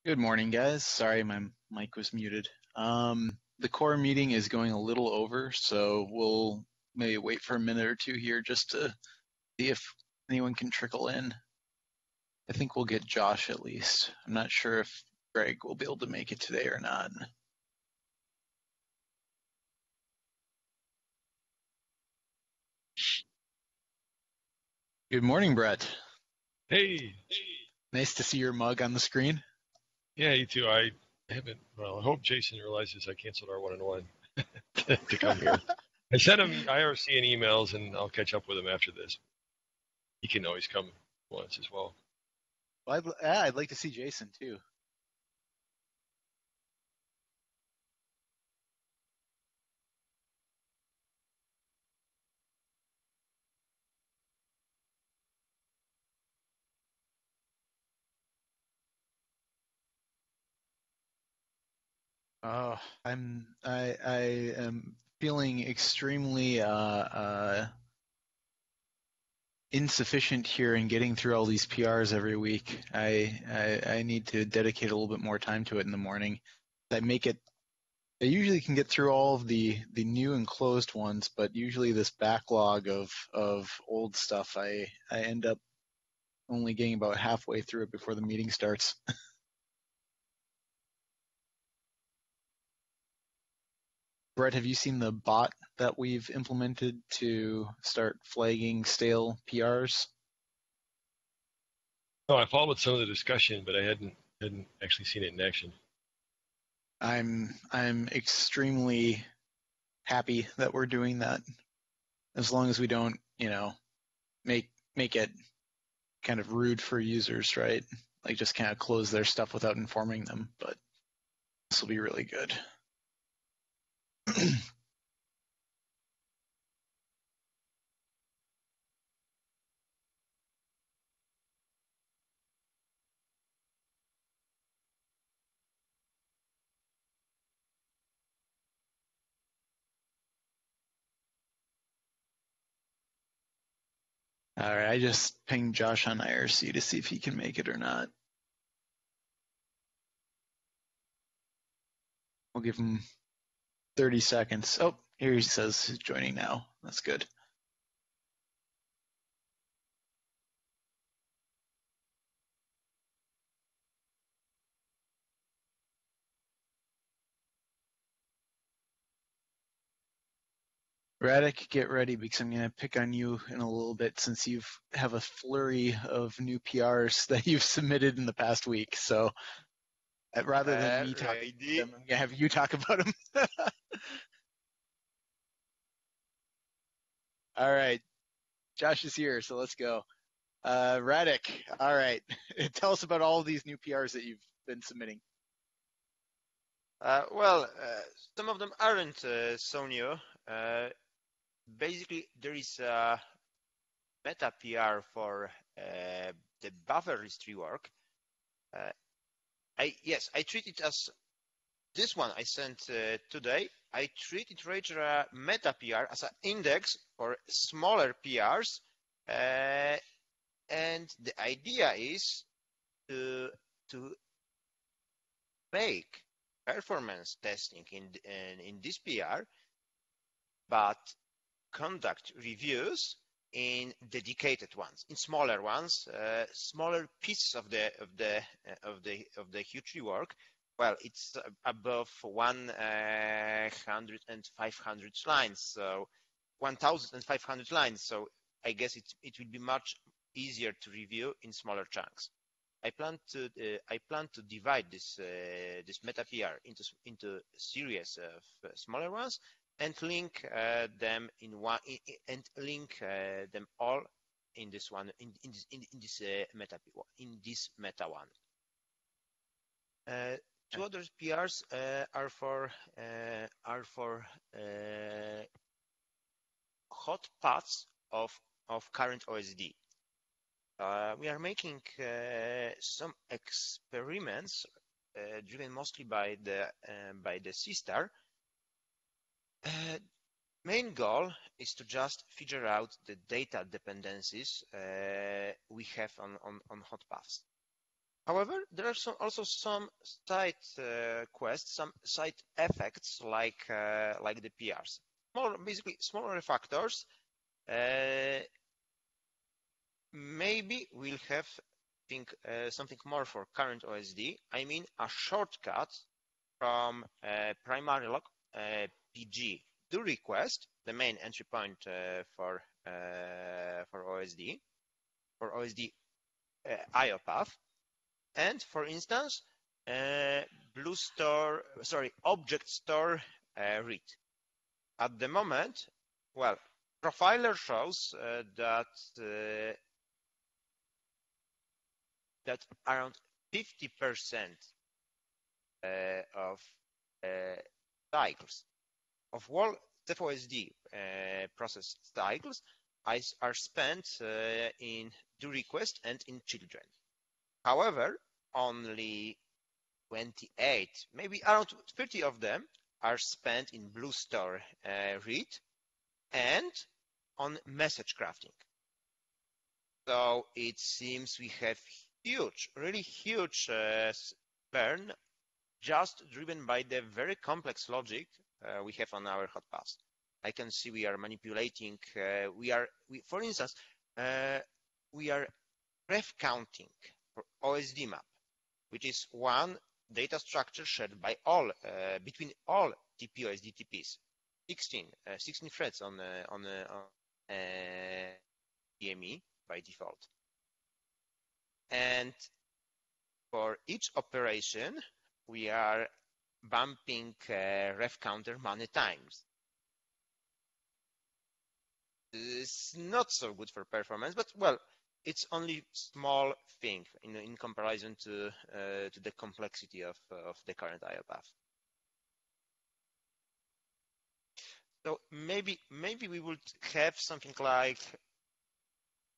Good morning, guys. Sorry, my mic was muted. The core meeting is going a little over, so we'll maybe wait for a minute or two here just to see if anyone can trickle in. I think we'll get Josh at least. I'm not sure if Greg will be able to make it today or not. Good morning, Brett. Hey, Nice to see your mug on the screen. yeah, you too. I haven't, well, I hope Jason realizes I canceled our one-on-one to come here. I sent him IRC and emails, and I'll catch up with him after this. He can always come once as well. Well, I'd like to see Jason too. Oh, I am feeling extremely insufficient here in getting through all these PRs every week. I need to dedicate a little bit more time to it in the morning. I make it. I usually can get through all of the new and closed ones, but usually this backlog of old stuff, I end up only getting about halfway through it before the meeting starts. Brett, have you seen the bot that we've implemented to start flagging stale PRs? Oh, I followed some of the discussion, but I hadn't actually seen it in action. I'm extremely happy that we're doing that. As long as we don't, make it kind of rude for users, right? Like just kind of close their stuff without informing them. But this will be really good. All right, I just pinged Josh on IRC to see if he can make it or not. We'll give him 30 seconds. Oh, here he says he's joining now. That's good. Radic, get ready because I'm going to pick on you in a little bit since you have a flurry of new PRs that you've submitted in the past week. So rather than me talking about Ready? them, I'm going to have you talk about them. All right. Josh is here, so let's go. Radic, all right. Tell us about all of these new PRs that you've been submitting. Well, some of them aren't so new. Basically, there is a meta PR for the buffer list rework. I treat it as this one I sent today. I treat it rather meta PR as an index for smaller PRs, and the idea is to make performance testing in this PR, but conduct reviews in dedicated ones, in smaller ones, smaller pieces of the huge rework. Well, it's above 100 and 500 lines, so 1,500 lines. So I guess it will be much easier to review in smaller chunks. I plan to divide this meta PR into a series of smaller ones and link them in one and link them all in this one in this meta one. Two other PRs are for hot paths of current OSD. We are making some experiments driven mostly by the C-star. Main goal is to just figure out the data dependencies we have on hot paths. However, there are also some side quests, some side effects like the PRs. Basically small refactors. Maybe we'll have something more for current OSD. I mean a shortcut from primary log PG do request, the main entry point for OSD IO path, and for instance object store read. At the moment, well, profiler shows that around 50% of cycles of all CephOSD process cycles are spent in do request and in children. However, only 28, maybe around 30 of them are spent in Blue Store read and on message crafting. So it seems we have really huge burn just driven by the very complex logic we have on our hot path. I can see we are manipulating. For instance, we are ref counting for OSD map, which is one data structure shared by all between all TP-OSD TPs. 16 threads on DME by default, and for each operation we are bumping ref counter many times. It's not so good for performance, but well, it's only small thing in comparison to the complexity of the current IO path. So maybe we would have something like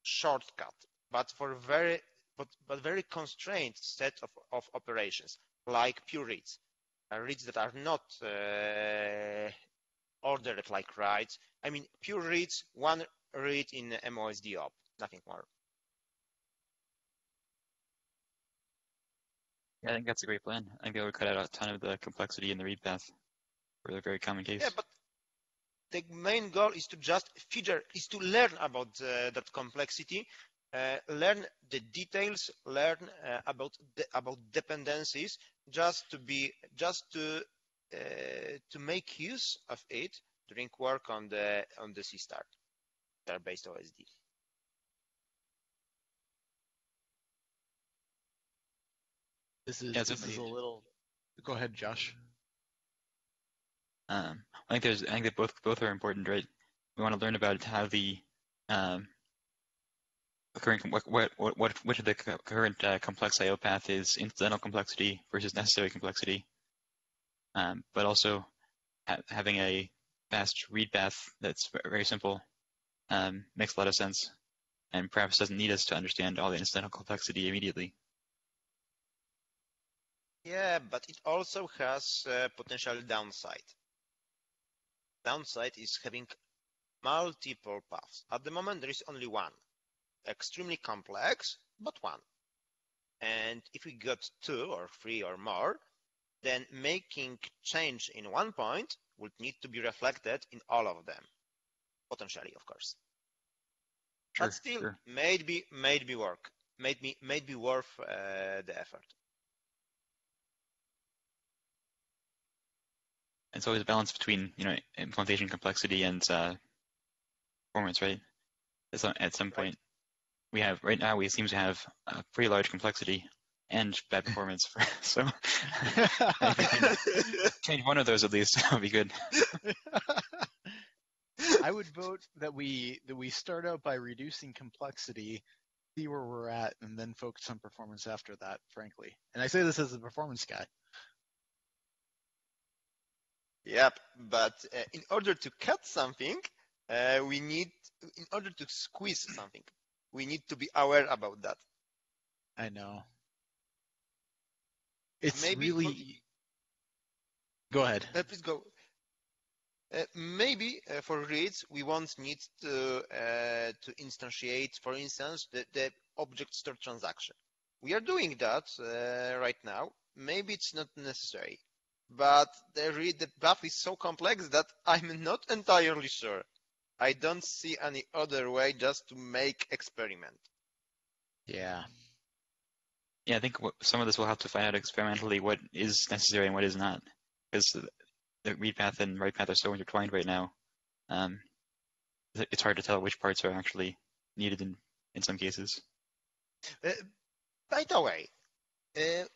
shortcut, but for very constrained set of operations, like pure reads that are not ordered like writes. I mean, pure reads, one read in MOSD op, nothing more. Yeah, I think that's a great plan. I think that would cut out a ton of the complexity in the read path for the very common case. Yeah, but the main goal is to learn about that complexity, learn the details, learn about dependencies, just to make use of it during work on the C-Star based OSD. This is a little. Go ahead, Josh. I think that both are important, right? We want to learn about how the current which of the current complex IO path is incidental complexity versus necessary complexity, but also having a fast read path that's very simple makes a lot of sense, and perhaps doesn't need us to understand all the incidental complexity immediately. Yeah, but it also has potential downside. Downside is having multiple paths. At the moment, there is only one. Extremely complex, but one. And if we got 2 or 3 or more, then making change in one point would need to be reflected in all of them. Potentially, of course. Sure, but still, sure. maybe worth the effort. It's always a balance between implementation complexity and performance, right? At some point, right now we seem to have a pretty large complexity and bad performance. So if we can change one of those at least, that would be good. I would vote that we start out by reducing complexity, see where we're at, and then focus on performance after that, frankly. And I say this as a performance guy. Yep, but in order to cut something, in order to squeeze something, we need to be aware about that. I know. It's really. Go ahead. Please go. Maybe for reads, we won't need to instantiate, for instance, the object store transaction. We are doing that right now. Maybe it's not necessary, but the path is so complex that I'm not entirely sure. I don't see any other way just to make experiment. Yeah. Yeah, I think some of this we'll have to find out experimentally what is necessary and what is not, because the read path and write path are so intertwined right now. It's hard to tell which parts are actually needed in some cases. By the way,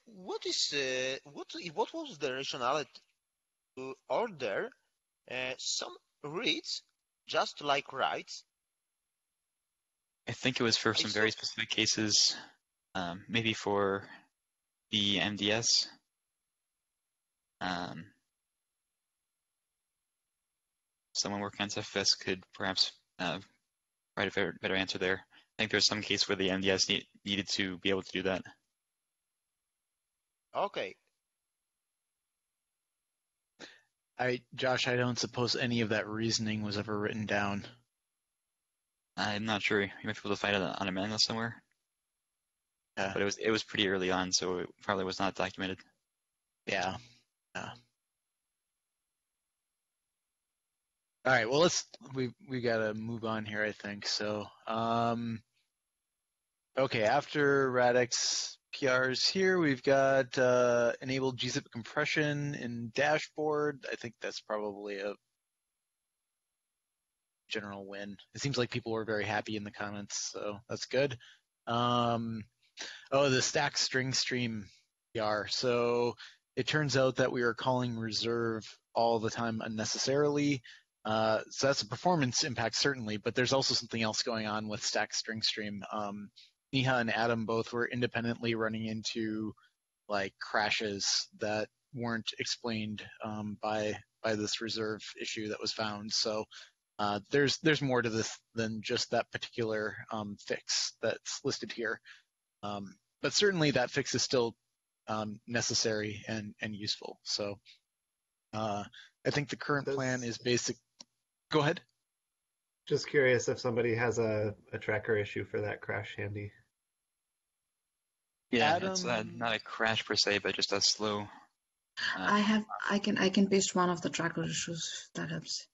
what was the rationale to order some reads just like writes? I think it was for I some saw very specific cases, maybe for the MDS. Someone working on Ceph could perhaps write a better answer there. I think there's some case where the MDS needed to be able to do that. okay. Josh, I don't suppose any of that reasoning was ever written down. I'm not sure. You might be able to find it on a manual somewhere. Yeah. But it was pretty early on, so it probably was not documented. Yeah. Yeah. All right. Well, we gotta move on here, I think. So, okay. After Radix PRs here, we've got enabled gzip compression in dashboard. I think that's probably a general win. It seems like people were very happy in the comments, so that's good. The stack string stream PR. So it turns out that we are calling reserve all the time unnecessarily. So that's a performance impact, certainly, but there's also something else going on with stack string stream. Neha and Adam both were independently running into like crashes that weren't explained by this reserve issue that was found. So there's more to this than just that particular fix that's listed here. But certainly that fix is still necessary and useful. So I think the current plan is basic. Go ahead. Just curious if somebody has a tracker issue for that crash handy. Yeah, Adam, it's not a crash per se, but just a slow. I can paste one of the tracker issues if that helps.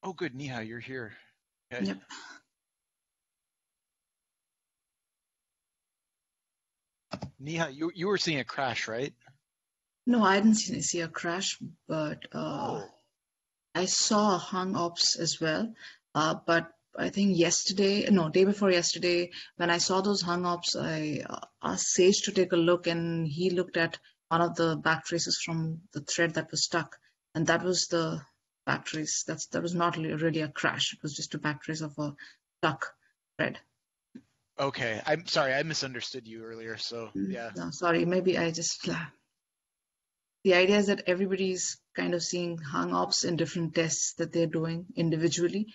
Oh, good, Neha, you're here. Okay. Yep. Neha, you were seeing a crash, right? No, I didn't see a crash, but I saw hung ops as well. But I think day before yesterday, when I saw those hung ops, I asked Sage to take a look, and he looked at one of the backtraces from the thread that was stuck, and that was the backtrace. That was not really a crash. It was just a backtrace of a stuck thread. Okay, I'm sorry, I misunderstood you earlier. So yeah. No, sorry, maybe I just. The idea is that everybody's kind of seeing hung ops in different tests that they're doing individually.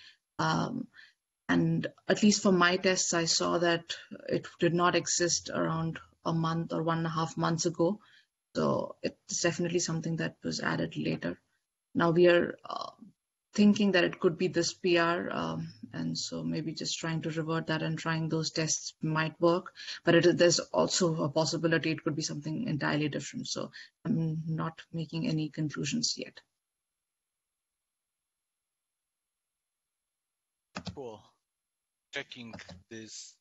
And at least for my tests, I saw that it did not exist around a month or 1.5 months ago. So it's definitely something that was added later. Now we are thinking that it could be this PR, and so maybe just trying to revert that and trying those tests might work. But there's also a possibility it could be something entirely different. So I'm not making any conclusions yet. Cool. Checking this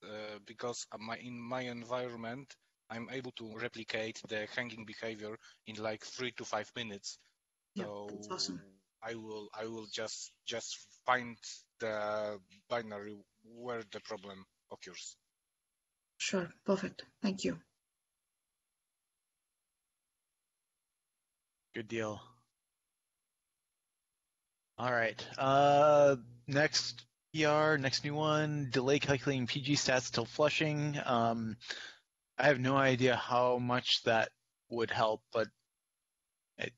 because in my environment I'm able to replicate the hanging behavior in like 3 to 5 minutes. Yeah, So that's awesome. I will just find the binary where the problem occurs. Sure, perfect. Thank you. Good deal. All right. Next PR, next new one, delay calculating PG stats till flushing. I have no idea how much that would help, but it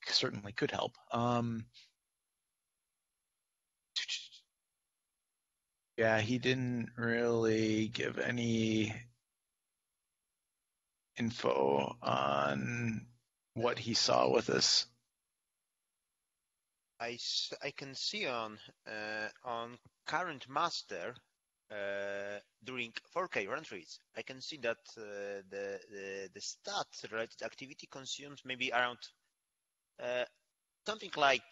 certainly could help. Yeah, he didn't really give any info on what he saw with this. I can see on current master during 4K run trees, I can see that the stat-related activity consumes maybe around something like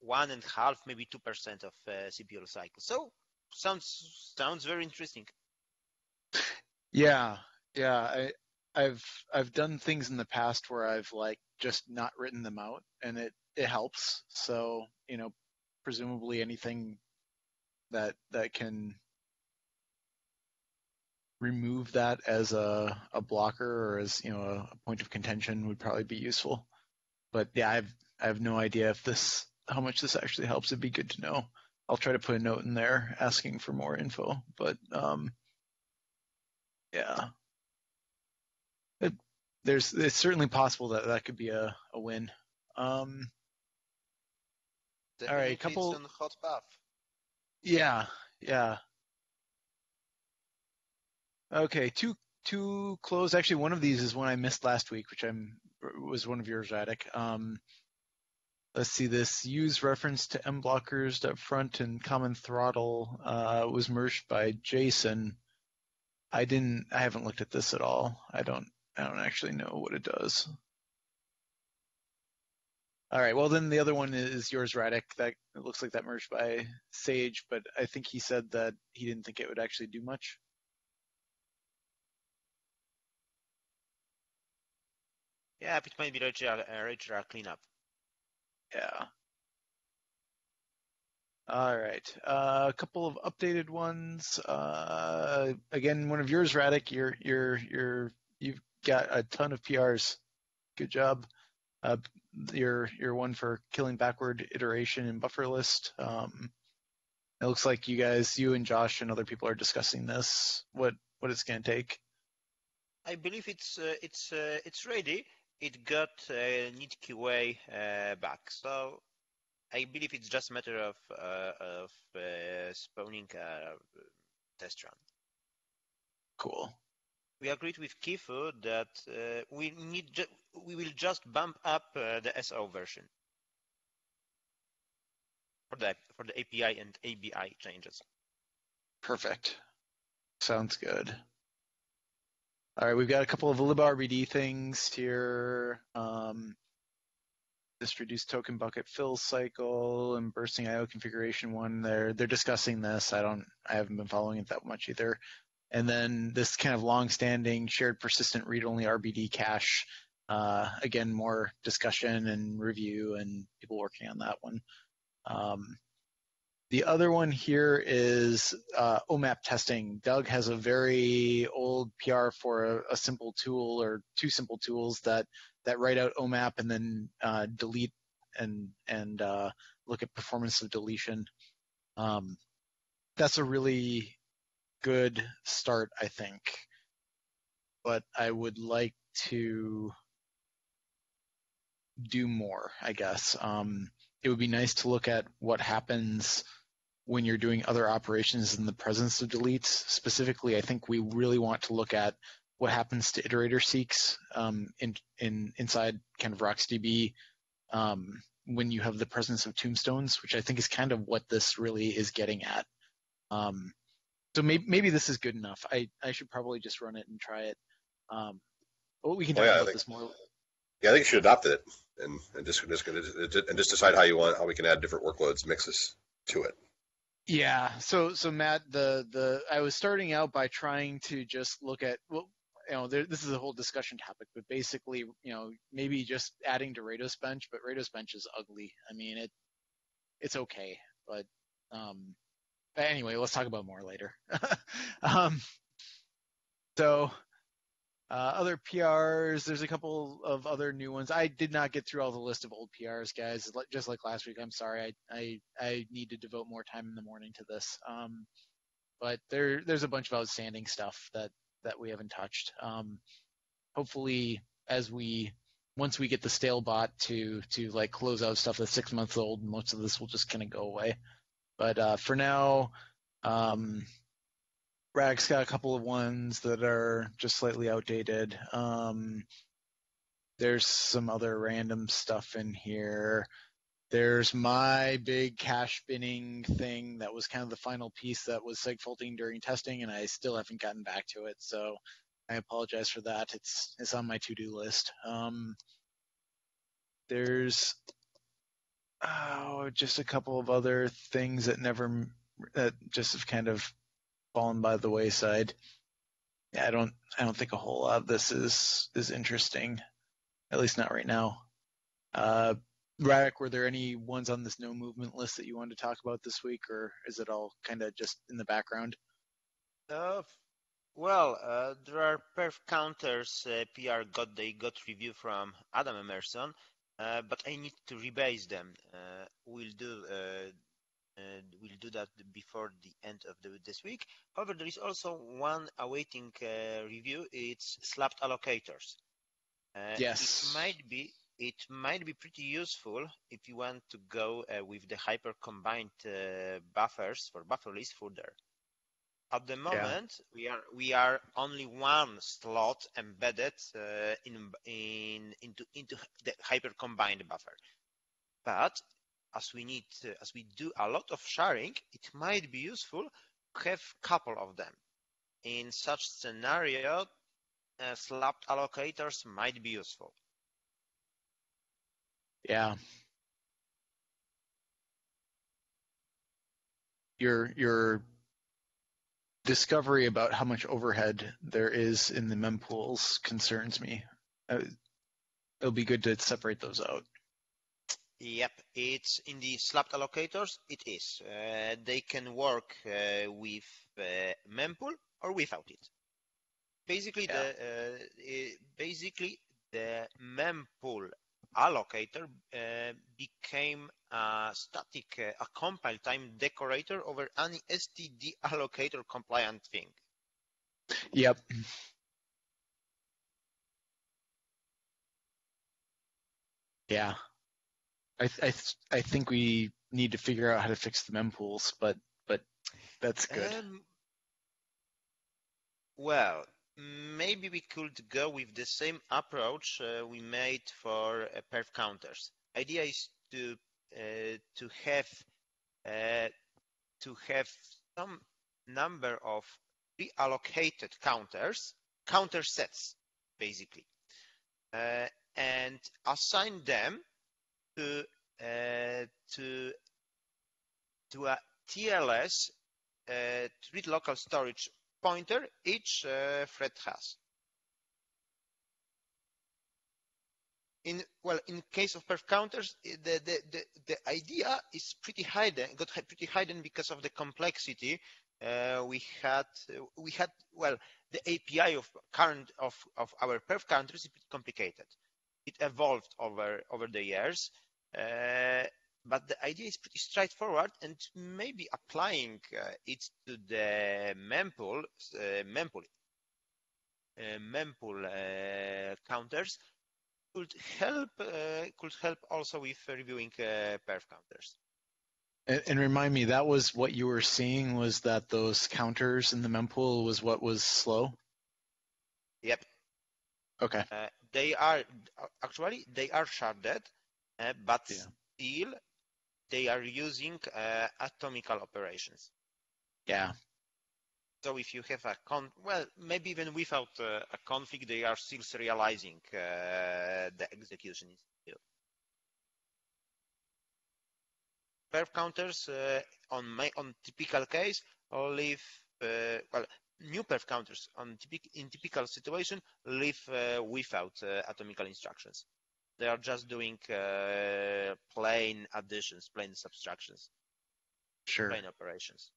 1.5, maybe 2% of CPU cycle. So sounds very interesting. Yeah, yeah. I've done things in the past where I've like just not written them out, and it helps. So presumably anything that can remove that as a blocker or as a point of contention would probably be useful. But yeah, I have no idea how much this actually helps. It'd be good to know. I'll try to put a note in there asking for more info. But yeah, it's certainly possible that could be a win. All right, Definitely it's on hot path. Yeah. Okay, two close. Actually, one of these is one I missed last week, which was one of yours, Radek. Let's see this. Use reference to M blockers up front and common throttle was merged by Jason. I haven't looked at this at all. I don't actually know what it does. All right. Well, then the other one is yours, Radek. That it looks like that merged by Sage, but I think he said that he didn't think it would actually do much. Yeah, it might be registrar cleanup. Yeah. All right. A couple of updated ones. Again, one of yours, Radek. You've got a ton of PRs. Good job. Your one for killing backward iteration in buffer list. It looks like you and Josh and other people are discussing this. What it's going to take? I believe it's ready. It got neat QA back, so I believe it's just a matter of spawning a test run. Cool. We agreed with Kifu that we will just bump up the SO version for the API and ABI changes. Perfect. Sounds good. All right, we've got a couple of librd things here. This reduced token bucket fill cycle and bursting IO configuration one. They're discussing this. I haven't been following it that much either. And then this kind of long-standing shared persistent read-only RBD cache. Again, more discussion and review and people working on that one. The other one here is OMAP testing. Doug has a very old PR for a simple tool or two simple tools that write out OMAP and then delete and look at performance of deletion. That's a really good start, I think. But I would like to do more, I guess. It would be nice to look at what happens when you're doing other operations in the presence of deletes. Specifically, I think we really want to look at what happens to iterator seeks inside kind of RocksDB when you have the presence of tombstones, which I think is kind of what this really is getting at. So maybe this is good enough. I should probably just run it and try it. But we can talk about this more. Yeah, I think you should adopt it and just decide how we can add different workloads mixes to it. Yeah. So Matt, I was starting out by trying to just look at this is a whole discussion topic, but basically, maybe just adding to Rados Bench, but Rados Bench is ugly. I mean, it's okay, but anyway, let's talk about more later. Other PRs, there's a couple of other new ones. I did not get through all the list of old PRs, guys. Just like last week, I'm sorry. I need to devote more time in the morning to this. But there's a bunch of outstanding stuff that we haven't touched. Hopefully, once we get the stale bot to like close out stuff that's 6 months old, most of this will just kind of go away. But for now, Rag's got a couple of ones that are just slightly outdated. There's some other random stuff in here. There's my big cache binning thing that was kind of the final piece that was segfaulting during testing, and I still haven't gotten back to it. So I apologize for that. It's on my to-do list. There's just a couple of other things that just have kind of fallen by the wayside. Yeah, I don't think a whole lot of this is interesting, at least not right now. Radek, were there any ones on this no movement list that you wanted to talk about this week, or is it all kind of just in the background? There are perf counters PR they got review from Adam Emerson, but I need to rebase them. We'll do that before the end of this week. However, there is also one awaiting review. It's slapped allocators. Yes. It might be pretty useful if you want to go with the hyper combined buffers for buffer release further. At the moment, we are only one slot embedded into the hyper combined buffer. But as we do a lot of sharing, it might be useful to have a couple of them. In such scenario, slapped allocators might be useful. Yeah. Your discovery about how much overhead there is in the mempools concerns me. It'll be good to separate those out. Yep, it's in the slapped allocators. It is. They can work with mempool or without it. Basically, the mempool allocator became a static, a compile time decorator over any std allocator compliant thing. Yep. Yeah. I think we need to figure out how to fix the mempools, but that's good. Well, maybe we could go with the same approach we made for perf counters. Idea is to have some number of pre-allocated counter sets, basically, and assign them to a TLS read local storage pointer each thread has. In case of perf counters, the idea is pretty pretty hidden because of the complexity. We had the API of our perf counters is pretty complicated. It evolved over the years, but the idea is pretty straightforward, and maybe applying it to the mempool counters could help also with reviewing perf counters. And remind me, that was what you were seeing, was that those counters in the mempool was what was slow? Yep. Okay. They are sharded, but still they are using atomical operations. Yeah. So if you have maybe even without a config, they are still serializing the execution. Perf counters on typical case live new perf counters in typical situation live without atomical instructions. They are just doing plain additions, plain subtractions, plain operations.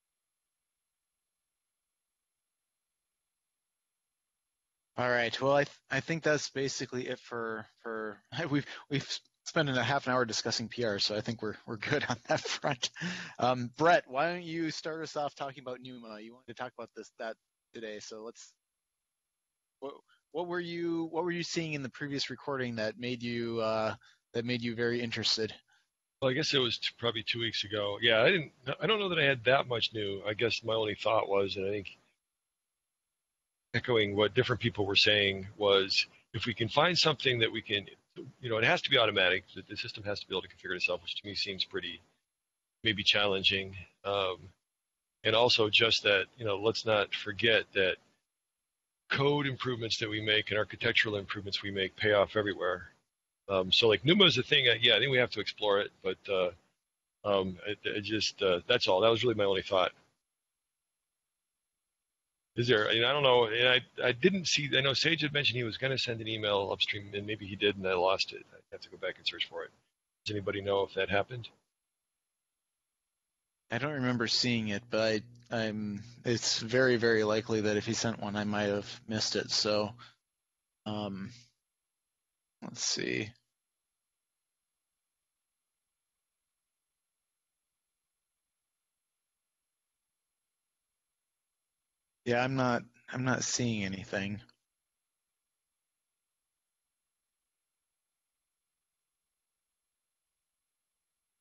All right. Well, I think that's basically it for we've spent a half an hour discussing PR, so I think we're good on that front. Brett, why don't you start us off talking about NUMA? You wanted to talk about that today, so let's. What were you seeing in the previous recording that made you very interested? Well, I guess it was probably 2 weeks ago. Yeah, I don't know that I had that much new. I guess my only thought was, and I think echoing what different people were saying, was if we can find something that we can it has to be automatic. The system has to be able to configure itself, which to me seems pretty maybe challenging. And also just that, let's not forget that code improvements that we make and architectural improvements we make pay off everywhere. So like NUMA is a thing. I think we have to explore it, but that's all. That was really my only thought. Is there? I don't know. And I didn't see. I know Sage had mentioned he was going to send an email upstream, and maybe he did, and I lost it. I have to go back and search for it. Does anybody know if that happened? I don't remember seeing it, but it's very, very likely that if he sent one, I might have missed it. So, let's see. Yeah, I'm not seeing anything.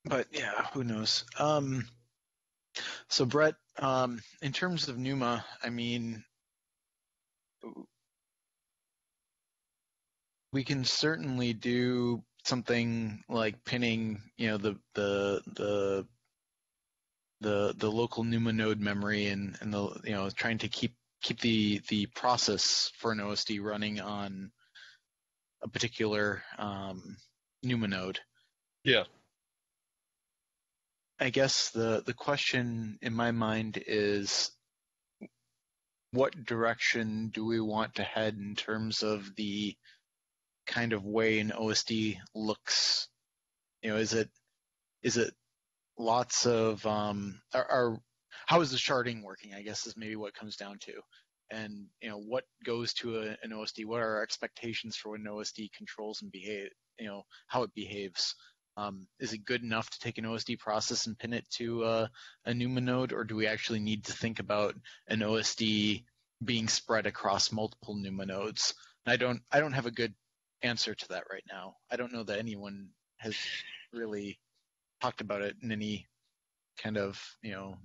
But yeah, who knows? So Brett, in terms of NUMA, I mean, we can certainly do something like pinning, the local NUMA node memory and the trying to keep the process for an OSD running on a particular NUMA node. Yeah. I guess the question in my mind is, what direction do we want to head in terms of the kind of way an OSD looks? Is it lots of how is the sharding working? I guess is maybe what it comes down to, and what goes to an OSD. What are our expectations for when an OSD controls and behave? How it behaves. Is it good enough to take an OSD process and pin it to a NUMA node, or do we actually need to think about an OSD being spread across multiple NUMA nodes? I don't have a good answer to that right now. I don't know that anyone has really talked about it in any kind of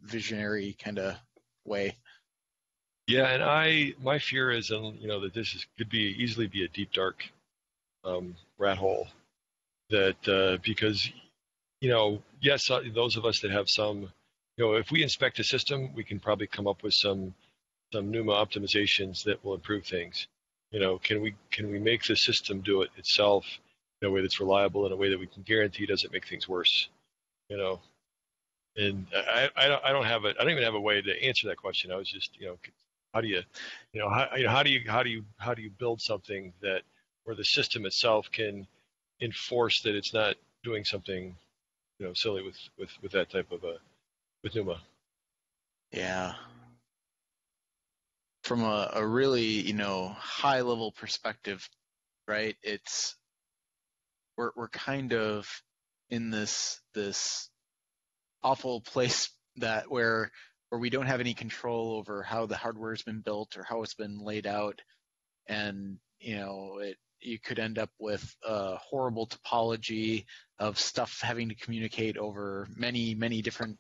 visionary kind of way. Yeah, and my fear is, that this could easily be a deep dark rat hole. That because yes, those of us that have some, if we inspect a system, we can probably come up with some NUMA optimizations that will improve things. Can we make the system do it itself in a way that's reliable, in a way that we can guarantee doesn't make things worse? And I don't even have a way to answer that question. I was just, how do you build something that where the system itself can enforce that it's not doing something silly with that type of with NUMA. Yeah. From a really high level perspective, right? We're kind of in this awful place that where we don't have any control over how the hardware has been built or how it's been laid out, and you could end up with a horrible topology of stuff having to communicate over many different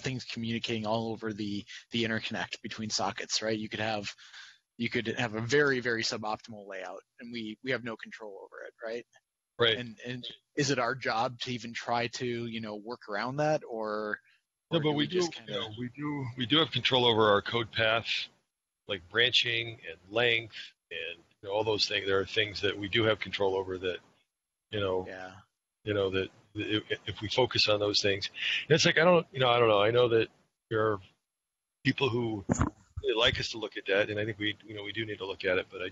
things communicating all over the interconnect between sockets, right? You could have a very, very suboptimal layout, and we have no control over it, right? Right. And is it our job to even try to work around that, or no? But we just kind of we do have control over our code path, like branching and length and all those things. There are things that we do have control over that, that if we focus on those things, and it's like I don't know. I know that there are people who really like us to look at that, and I think we do need to look at it. But I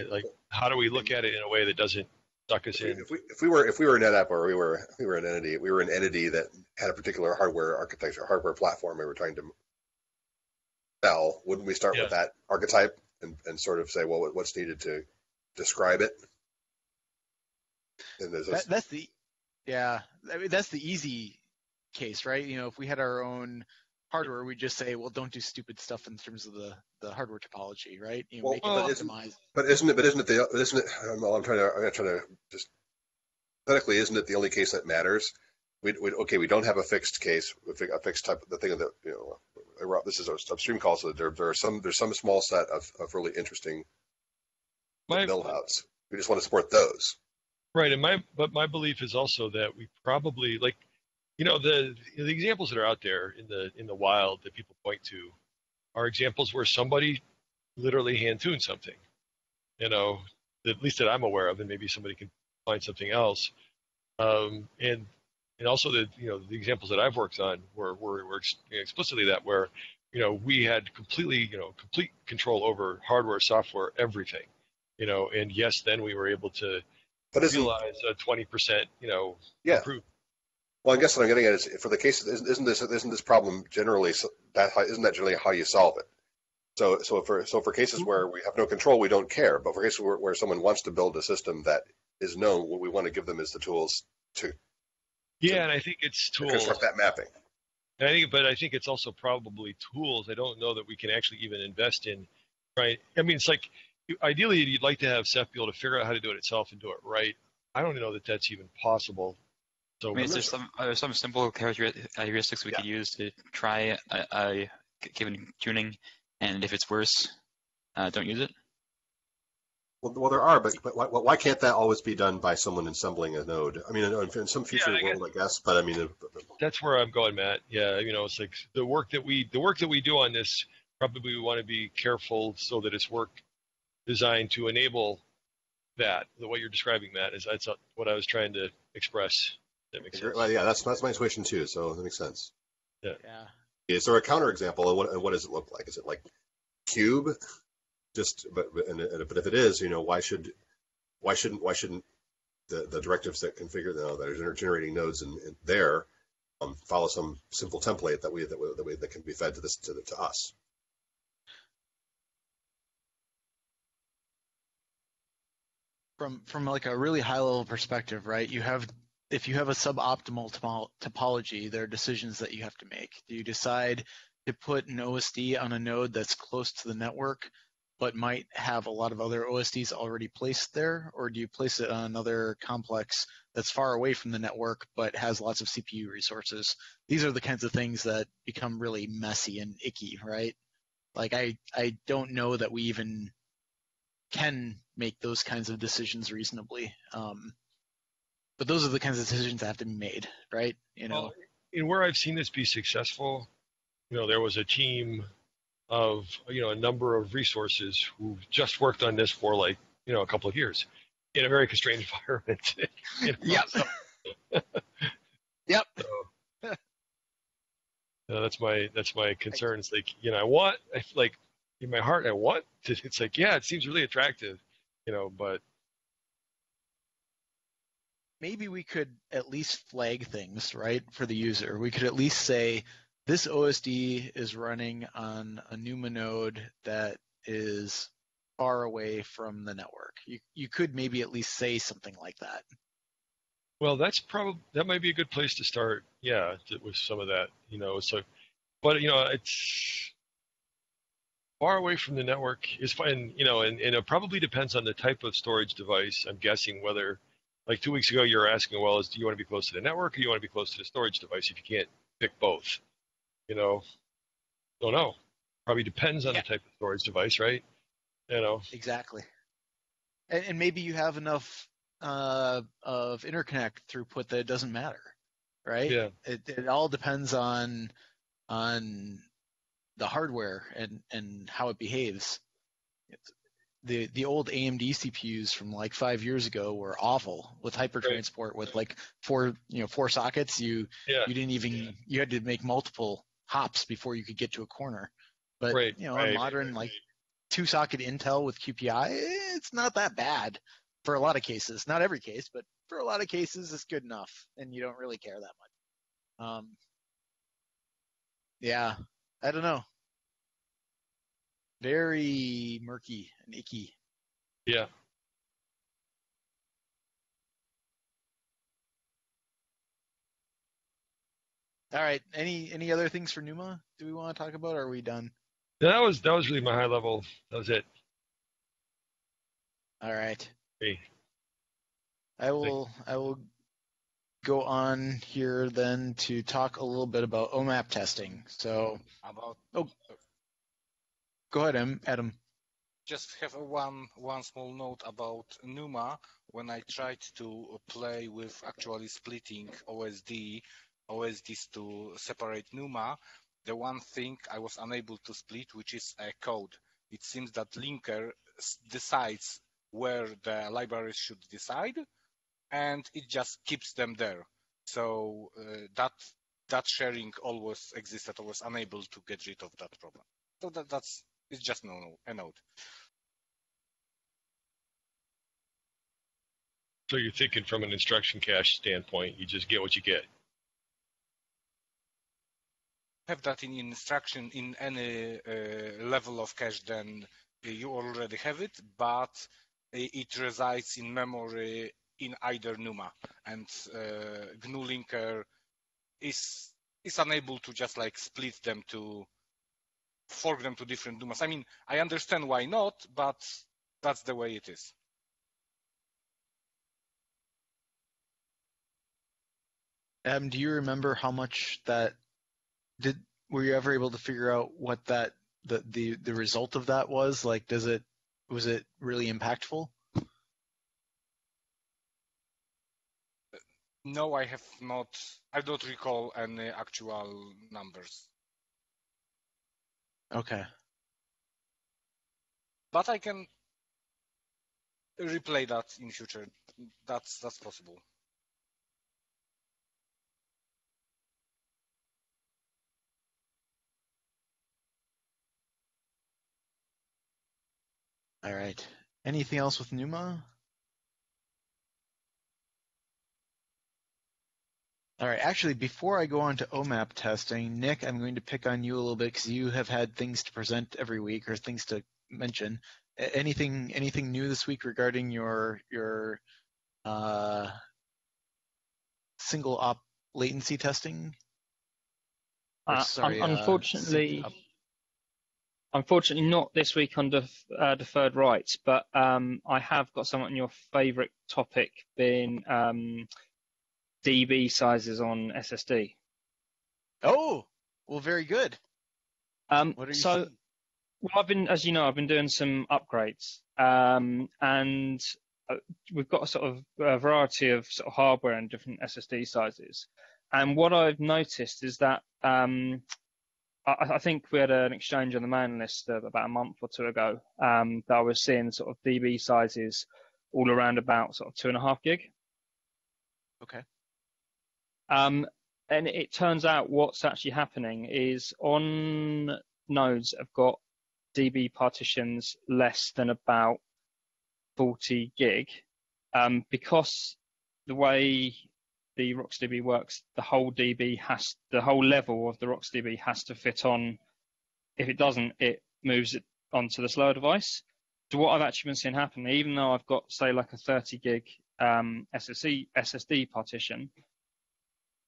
like, how do we look at it in a way that doesn't suck us in? If we were a NetApp, or we were an entity that had a particular hardware architecture, hardware platform we were trying to sell, wouldn't we start with that archetype and sort of say, well, what's needed to describe it? And that's the easy case, right? If we had our own hardware, we just say, well, don't do stupid stuff in terms of the hardware topology, right? Make it optimized. But isn't it? I'm trying to just hypothetically, isn't it the only case that matters? We don't have a fixed case, a fixed type. The thing that this is an upstream call, so that there's some small set of really interesting build outs. We just want to support those. Right, and my belief is also that we probably like, the examples that are out there in the wild that people point to are examples where somebody literally hand tuned something, at least that I'm aware of, and maybe somebody can find something else. And also the examples that I've worked on were explicitly that where we had complete control over hardware, software, everything, and yes, then we were able to But realize a 20% yeah. improvement. Well, I guess what I'm getting at is for the case, isn't this problem generally isn't that generally how you solve it? So for cases where we have no control, we don't care. But for cases where someone wants to build a system that is known, what we want to give them is the tools to Yeah, and I think it's tools. construct that mapping. But I think it's also probably tools. I don't know that we can actually even invest in, right? I mean, it's like ideally you'd like to have Ceph be able to figure out how to do it itself and do it right. I don't know that that's even possible. So I mean, there's some simple heuristics we could use to try a given tuning, and if it's worse, don't use it. Well, there are, but why can't that always be done by someone assembling a node? I mean, in some future world, I guess. But I mean, that's where I'm going, Matt. Yeah, it's like the work that we do on this. Probably we want to be careful so that it's work designed to enable that. What you're describing, Matt, that's what I was trying to express. That makes sense. Well, yeah, that's my intuition too. So that makes sense. Yeah. Is there a counterexample? And what does it look like? Is it like cube? But if it is, why shouldn't the directives that configure that are generating nodes in there follow some simple template that can be fed to us? From like a really high level perspective, right? If you have a suboptimal topology, there are decisions that you have to make. Do you decide to put an OSD on a node that's close to the network, but might have a lot of other OSDs already placed there? Or do you place it on another complex that's far away from the network, but has lots of CPU resources? These are the kinds of things that become really messy and icky, right? Like I don't know that we even can make those kinds of decisions reasonably. But those are the kinds of decisions that have to be made, right? Well, in where I've seen this be successful, there was a team of a number of resources who just worked on this for like a couple of years in a very constrained environment. Yep. Yep. So, that's my concern. It's like in my heart I want to. It's like it seems really attractive, but maybe we could at least flag things, right, for the user. We could at least say, this OSD is running on a NUMA node that is far away from the network. You could maybe at least say something like that. Well, that might be a good place to start. Yeah, with some of that. It's like, but it's far away from the network is fine. And it probably depends on the type of storage device. I'm guessing whether, like 2 weeks ago, you were asking, well, do you want to be close to the network or do you want to be close to the storage device? If you can't pick both. Don't know. Probably depends on the type of storage device, right? Exactly. And maybe you have enough of interconnect throughput that it doesn't matter, right? Yeah. It all depends on the hardware and how it behaves. The old AMD CPUs from like 5 years ago were awful with hypertransport with like four sockets. You had to make multiple hops before you could get to a corner. But a modern like 2-socket Intel with QPI, it's not that bad for a lot of cases. Not every case, but for a lot of cases, it's good enough, and you don't really care that much. Yeah, I don't know. Very murky and icky. Yeah. All right. Any other things for NUMA? Do we want to talk about? Or are we done? That was really my high level. That was it. All right. Hey. I will go on here then to talk a little bit about OMAP testing. So go ahead, Adam. just have one small note about NUMA. When I tried to play with actually splitting OSDs to separate NUMA, the one thing I was unable to split, which is a code. It seems that linker decides where the libraries should decide, and it just keeps them there. So that sharing always existed. I was unable to get rid of that problem. So that's it's just a note. So you're thinking from an instruction cache standpoint, you just get what you get. Have that in instruction in any level of cache, then you already have it, but it resides in memory in either NUMA, and GNU linker is unable to just like split them to fork them to different NUMAs. I mean, I understand why not, but that's the way it is. Do you remember how much that were you ever able to figure out what that the result of that was? Like, was it really impactful? No, I have not. I don't recall any actual numbers. Okay. But I can replay that in future. That's possible. All right. Anything else with NUMA? All right. Actually, before I go on to OMAP testing, Nick, I'm going to pick on you a little bit because you have had things to present every week or things to mention. Anything new this week regarding your single op latency testing? Unfortunately, not this week on deferred rights, but I have got some on your favourite topic, being DB sizes on SSD. Oh, well, very good. What are you seeing? Well, as you know, I've been doing some upgrades, and we've got a sort of a variety of sort of hardware and different SSD sizes. And what I've noticed is that I think we had an exchange on the mailing list about a month or two ago that I was seeing sort of DB sizes all around about sort of 2.5 gig. Okay. And it turns out what's actually happening is on nodes that have got DB partitions less than about 40 gig, because the way the RocksDB works, the whole level of the RocksDB has to fit on. If it doesn't, it moves it onto the slower device. So what I've actually been seeing happen, even though I've got, say, like a 30 gig SSD partition,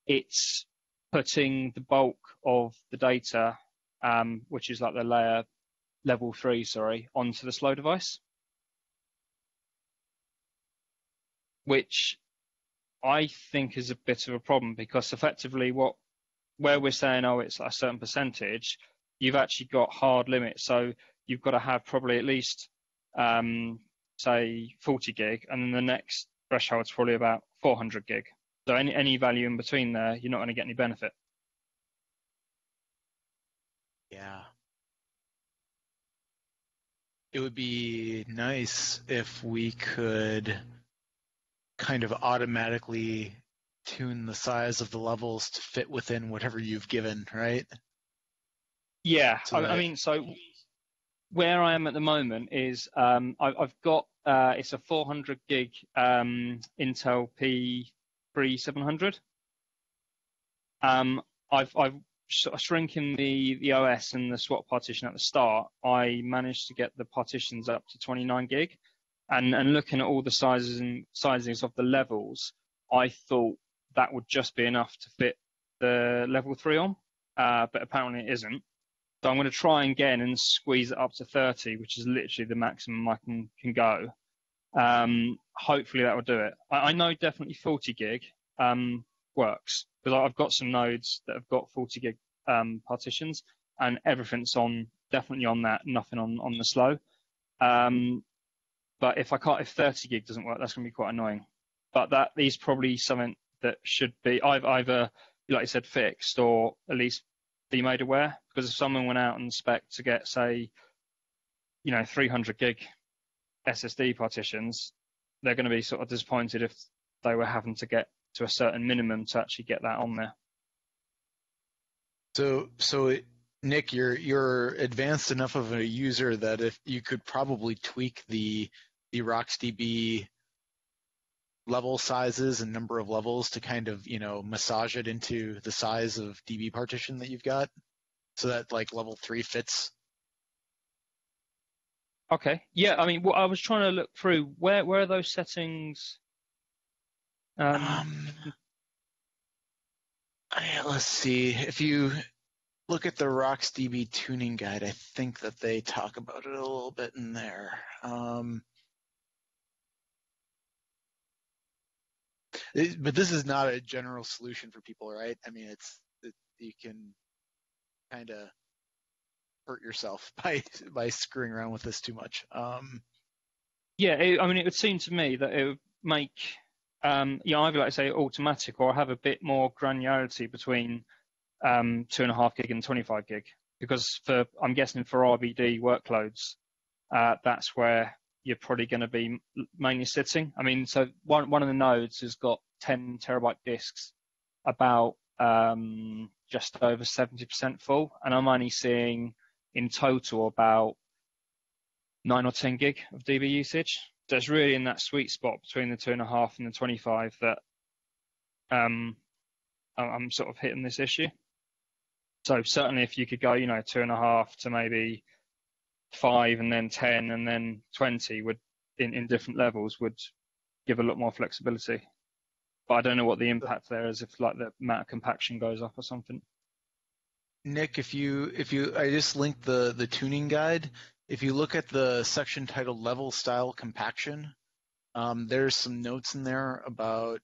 it's putting the bulk of the data, which is like the level 3, onto the slow device, which I think is a bit of a problem, because effectively where we're saying, oh, it's a certain percentage, you've actually got hard limits. So you've got to have probably at least, say, 40 gig, and then the next threshold is probably about 400 gig. So any value in between there, you're not going to get any benefit. Yeah. It would be nice if we could kind of automatically tune the size of the levels to fit within whatever you've given, right? Yeah, I mean, so where I am at the moment is I've got it's a 400 gig Intel P3700. I've sort of shrinking the OS and the swap partition at the start. I managed to get the partitions up to 29 gig, and looking at all the sizes and sizings of the levels, I thought that would just be enough to fit the level 3 on, but apparently it isn't. So I'm going to try again and squeeze it up to 30, which is literally the maximum I can go. Hopefully that will do it. I know definitely 40 gig works, because I've got some nodes that have got 40 gig partitions, and everything's definitely on that, nothing on the slow. But if 30 gig doesn't work, that's going to be quite annoying. But that is probably something that should be either, like you said, fixed or at least be made aware. Because if someone went out and spec to get, say, 300 gig SSD partitions, they're going to be sort of disappointed if they were having to get to a certain minimum to actually get that on there. So Nick, you're advanced enough of a user that if you could probably tweak the RocksDB level sizes and number of levels to kind of massage it into the size of DB partition that you've got, so that like level 3 fits. Okay. Yeah. I mean, what I was trying to look through, where are those settings? Let's see. If you look at the RocksDB tuning guide, I think that they talk about it a little bit in there. But this is not a general solution for people, right? I mean, you can kind of hurt yourself by screwing around with this too much. Yeah, I mean, it would seem to me that it would make, either like say automatic or have a bit more granularity between 2.5 gig and 25 gig, because I'm guessing for RBD workloads, that's where you're probably going to be mainly sitting. I mean, so one of the nodes has got 10 terabyte disks, about just over 70% full, and I'm only seeing in total about 9 or 10 gig of DB usage. So it's really in that sweet spot between the 2.5 and the 25 that I'm sort of hitting this issue. So certainly if you could go, 2.5 to maybe 5 and then 10 and then 20 would in different levels would give a lot more flexibility. But I don't know what the impact there is if like the amount of compaction goes up or something. Nick, I just linked the tuning guide. If you look at the section titled Level Style Compaction, there's some notes in there about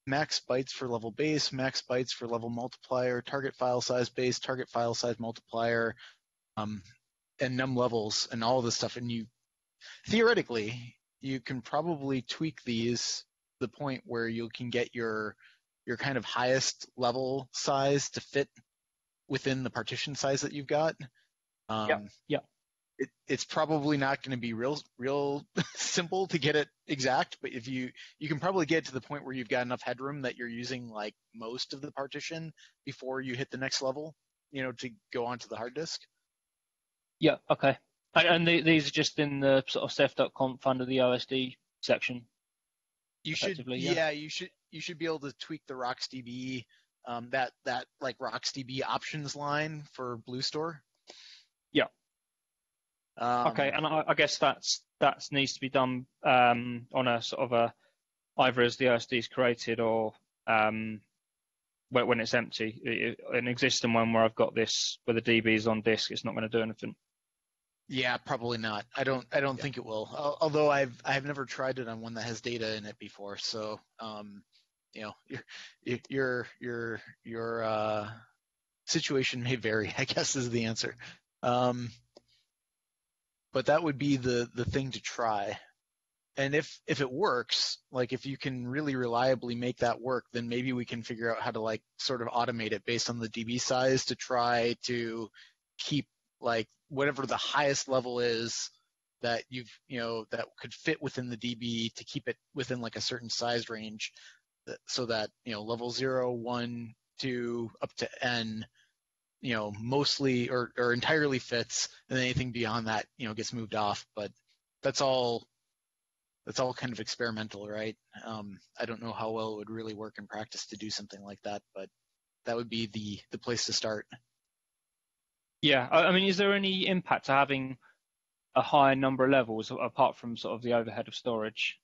max bytes for level base, max bytes for level multiplier, target file size base, target file size multiplier, and num levels and all this stuff. And theoretically, you can probably tweak these to the point where you can get your kind of highest level size to fit within the partition size that you've got. Yeah. It's probably not going to be real simple to get it exact, but if you can probably get to the point where you've got enough headroom that you're using like most of the partition before you hit the next level, to go onto the hard disk. Yeah. Okay. And these are just in the sort of ceph.conf under the OSD section. You should, you should be able to tweak the RocksDB, that like RocksDB options line for BlueStore. Yeah. Okay, and I guess that needs to be done on a sort of either as the OSD is created or when it's empty. An existing one where I've got this where the DB is on disk, it's not going to do anything. Yeah, probably not. I don't think it will. Although I've never tried it on one that has data in it before. So your situation may vary, I guess is the answer. But that would be the thing to try. And if it works, like if you can really reliably make that work, then maybe we can figure out how to like sort of automate it based on the DB size to try to keep like whatever the highest level is that that could fit within the DB to keep it within like a certain size range, so that level 0, 1, 2 up to n mostly or entirely fits, and then anything beyond that gets moved off. But that's all kind of experimental, right? I don't know how well it would really work in practice to do something like that, but that would be the place to start. Yeah, I mean, is there any impact to having a higher number of levels apart from sort of the overhead of storage?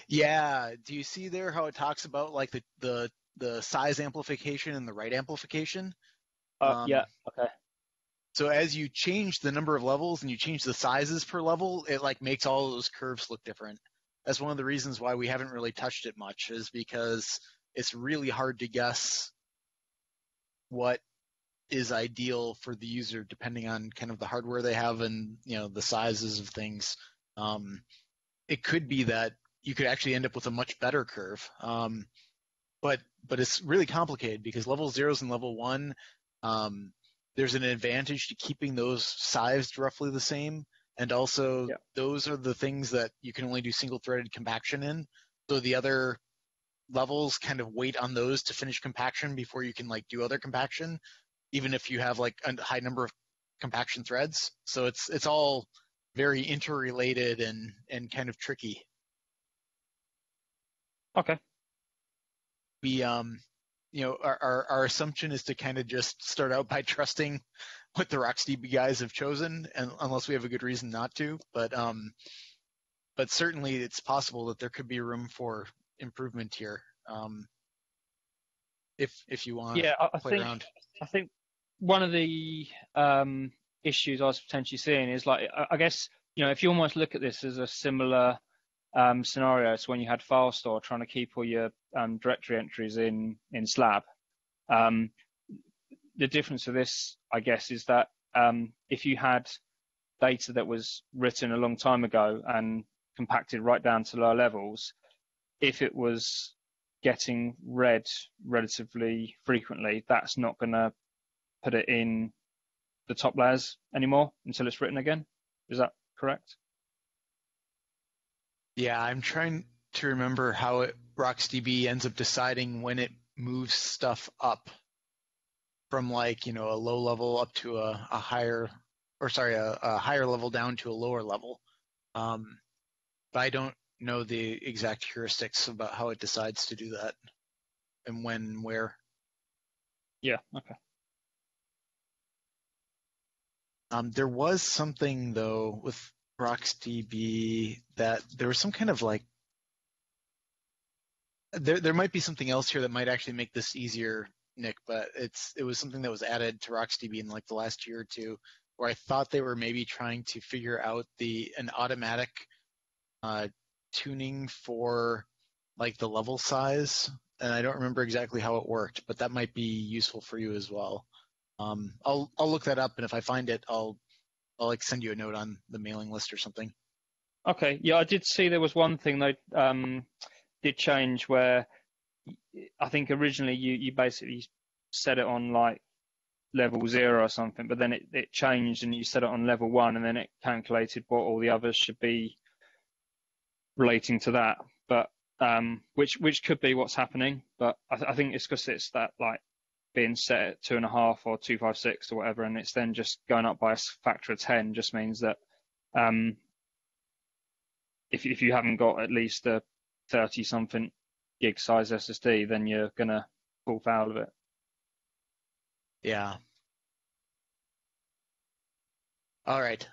Yeah. Do you see there how it talks about like the size amplification and the write amplification? Yeah. Okay. So as you change the number of levels and you change the sizes per level, it like makes all those curves look different. That's one of the reasons why we haven't really touched it much, is because it's really hard to guess what is ideal for the user depending on kind of the hardware they have and the sizes of things. It could be that you could actually end up with a much better curve. But it's really complicated because level 0s and level 1, there's an advantage to keeping those sized roughly the same. And also, those are the things that you can only do single-threaded compaction in. So the other levels kind of wait on those to finish compaction before you can do other compaction, even if you have a high number of compaction threads. So it's all very interrelated and kind of tricky. Okay. We our assumption is to kind of just start out by trusting what the RocksDB guys have chosen, and unless we have a good reason not to. But certainly it's possible that there could be room for improvement here. If you want to play around. I think one of the issues I was potentially seeing is I guess if you almost look at this as a similar scenario to when you had file store trying to keep all your directory entries in Slab. The difference of this, I guess, is that if you had data that was written a long time ago and compacted right down to lower levels, if it was getting read relatively frequently, that's not going to put it in the top layers anymore until it's written again. Is that correct? Yeah, I'm trying to remember how RocksDB ends up deciding when it moves stuff up from a low level up to a higher, a higher level down to a lower level. But I don't know the exact heuristics about how it decides to do that and when and where. Yeah, okay. There was something though with RocksDB that there was some kind of there might be something else here that might actually make this easier, Nick, but it was something that was added to RocksDB in the last year or two, where I thought they were maybe trying to figure out an automatic tuning for the level size, and I don't remember exactly how it worked, but that might be useful for you as well. I'll look that up, and if I find it, I'll send you a note on the mailing list or something. Okay, yeah, I did see there was one thing they did change where I think originally you basically set it on level 0 or something, but then it changed and you set it on level 1 and then it calculated what all the others should be relating to that. But which could be what's happening, but I think it's because it's that being set at 2.5 or 256 or whatever, and it's then just going up by a factor of 10 just means that if you haven't got at least a 30 something gig size SSD, then you're gonna fall foul of it. Yeah. All right.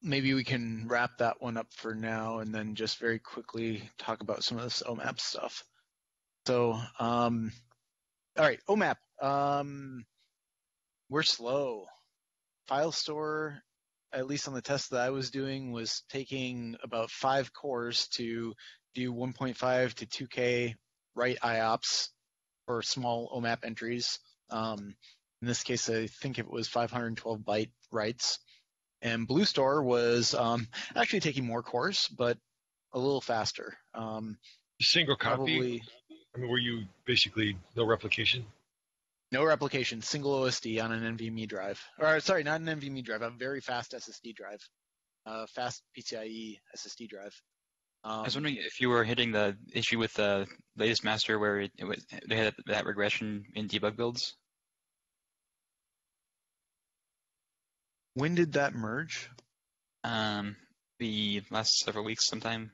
Maybe we can wrap that one up for now and then just very quickly talk about some of this OMAP stuff. So, all right, OMAP. We're slow. File store, at least on the test that I was doing, was taking about 5 cores to do 1.5 to 2K write IOPS for small OMAP entries. In this case, I think it was 512 byte writes. And BlueStore was actually taking more cores, but a little faster. Single copy? Probably, I mean, were you basically no replication? No replication, single OSD on an NVMe drive. Or sorry, not an NVMe drive, a very fast SSD drive, fast PCIe SSD drive. I was wondering if you were hitting the issue with the latest master where they had that regression in debug builds. When did that merge? The last several weeks, sometime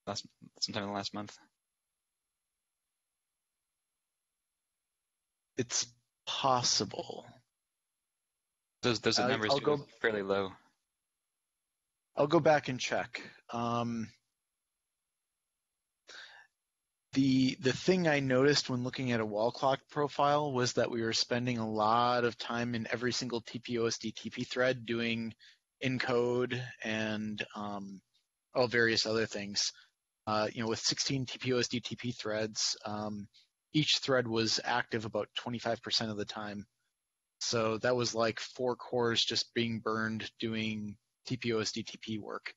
in the last month. It's possible. Those numbers are fairly low. I'll go back and check. The thing I noticed when looking at a wall clock profile was that we were spending a lot of time in every single TP-OSD TP thread doing encode and various other things. With 16 TP-OSD TP threads, each thread was active about 25% of the time. So that was like 4 cores just being burned doing TP-OSD-TP work.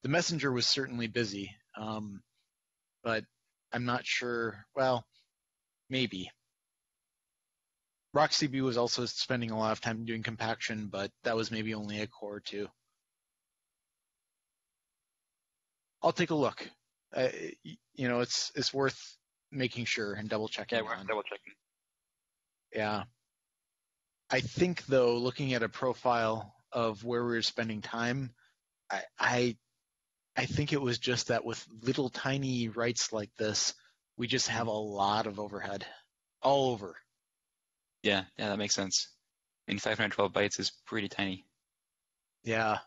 The messenger was certainly busy, but I'm not sure. Well, maybe. RocksDB was also spending a lot of time doing compaction, but that was maybe only a core or two. I'll take a look. It's worth making sure and double checking. Yeah, we're double checking. Yeah. I think though, looking at a profile of where we were spending time, I think it was just that with little tiny writes like this, we just have a lot of overhead all over. Yeah, that makes sense. I mean, 512 bytes is pretty tiny. Yeah.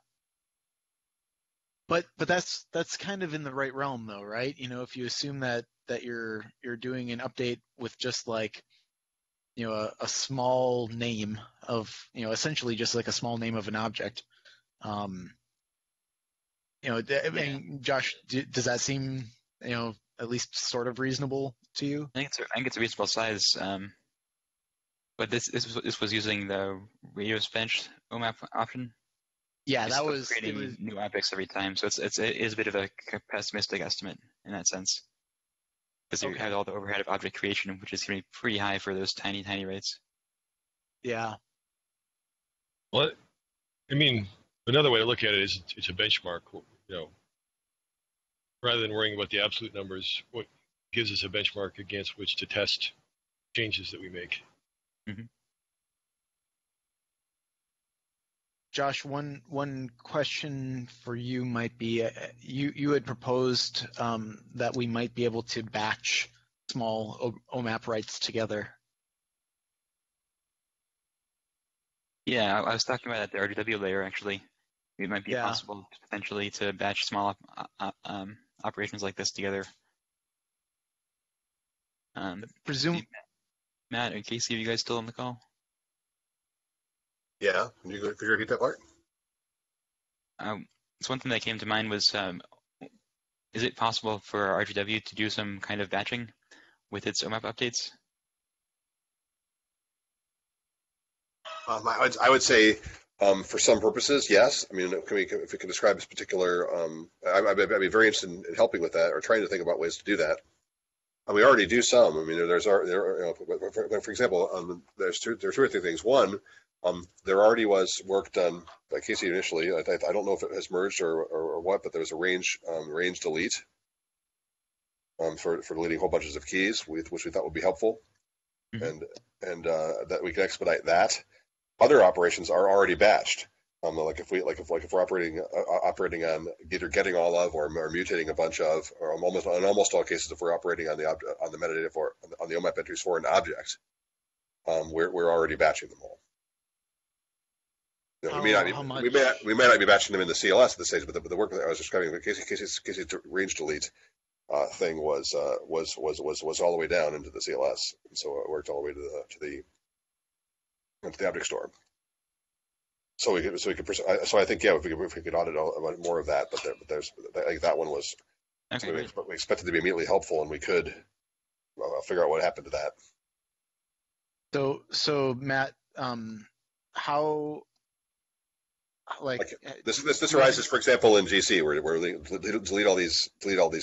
But that's kind of in the right realm though, right? If you assume that you're doing an update with just like, a small name of, essentially just like a small name of an object. I mean, Josh, does that seem, at least sort of reasonable to you? I think it's a reasonable size. But this was using the radius bench OMAP option. Yeah, that was creating new objects every time, so it is a bit of a pessimistic estimate in that sense, because you had all the overhead of object creation, which is going to be pretty high for those tiny rates. Yeah. Well, I mean, another way to look at it is it's a benchmark. Rather than worrying about the absolute numbers, what gives us a benchmark against which to test changes that we make. Mm-hmm. Josh, one question for you might be, you had proposed that we might be able to batch small OMAP writes together. Yeah, I was talking about at the RGW layer, actually. It might be possible potentially to batch small operations like this together. Matt and Casey, are you guys still on the call? Yeah, could you repeat that part? So one thing that came to mind was, is it possible for RGW to do some kind of batching with its OMAP updates? I would say for some purposes, yes. I mean, if we can describe this particular, I'd be very interested in helping with that or trying to think about ways to do that. We already do some. I mean, for example, there's two or three things. One, there already was work done by Casey initially. I don't know if it has merged or what, but there was a range delete for deleting whole bunches of keys, which we thought would be helpful, and that we can expedite that. Other operations are already batched. Like if we're operating on either getting all of or mutating a bunch of, or in almost all cases, if we're operating on the metadata on the OMAP entries for an object, we're already batching them all. We may not be batching them in the CLS at this stage, but the work that I was describing, Casey's range delete thing was all the way down into the CLS, and so it worked all the way to the object store. So I think if we could audit more of that, but there's I think that one was we expected to be immediately helpful, and we could figure out what happened to that. So Matt, how this arises, for example, in GC where delete all these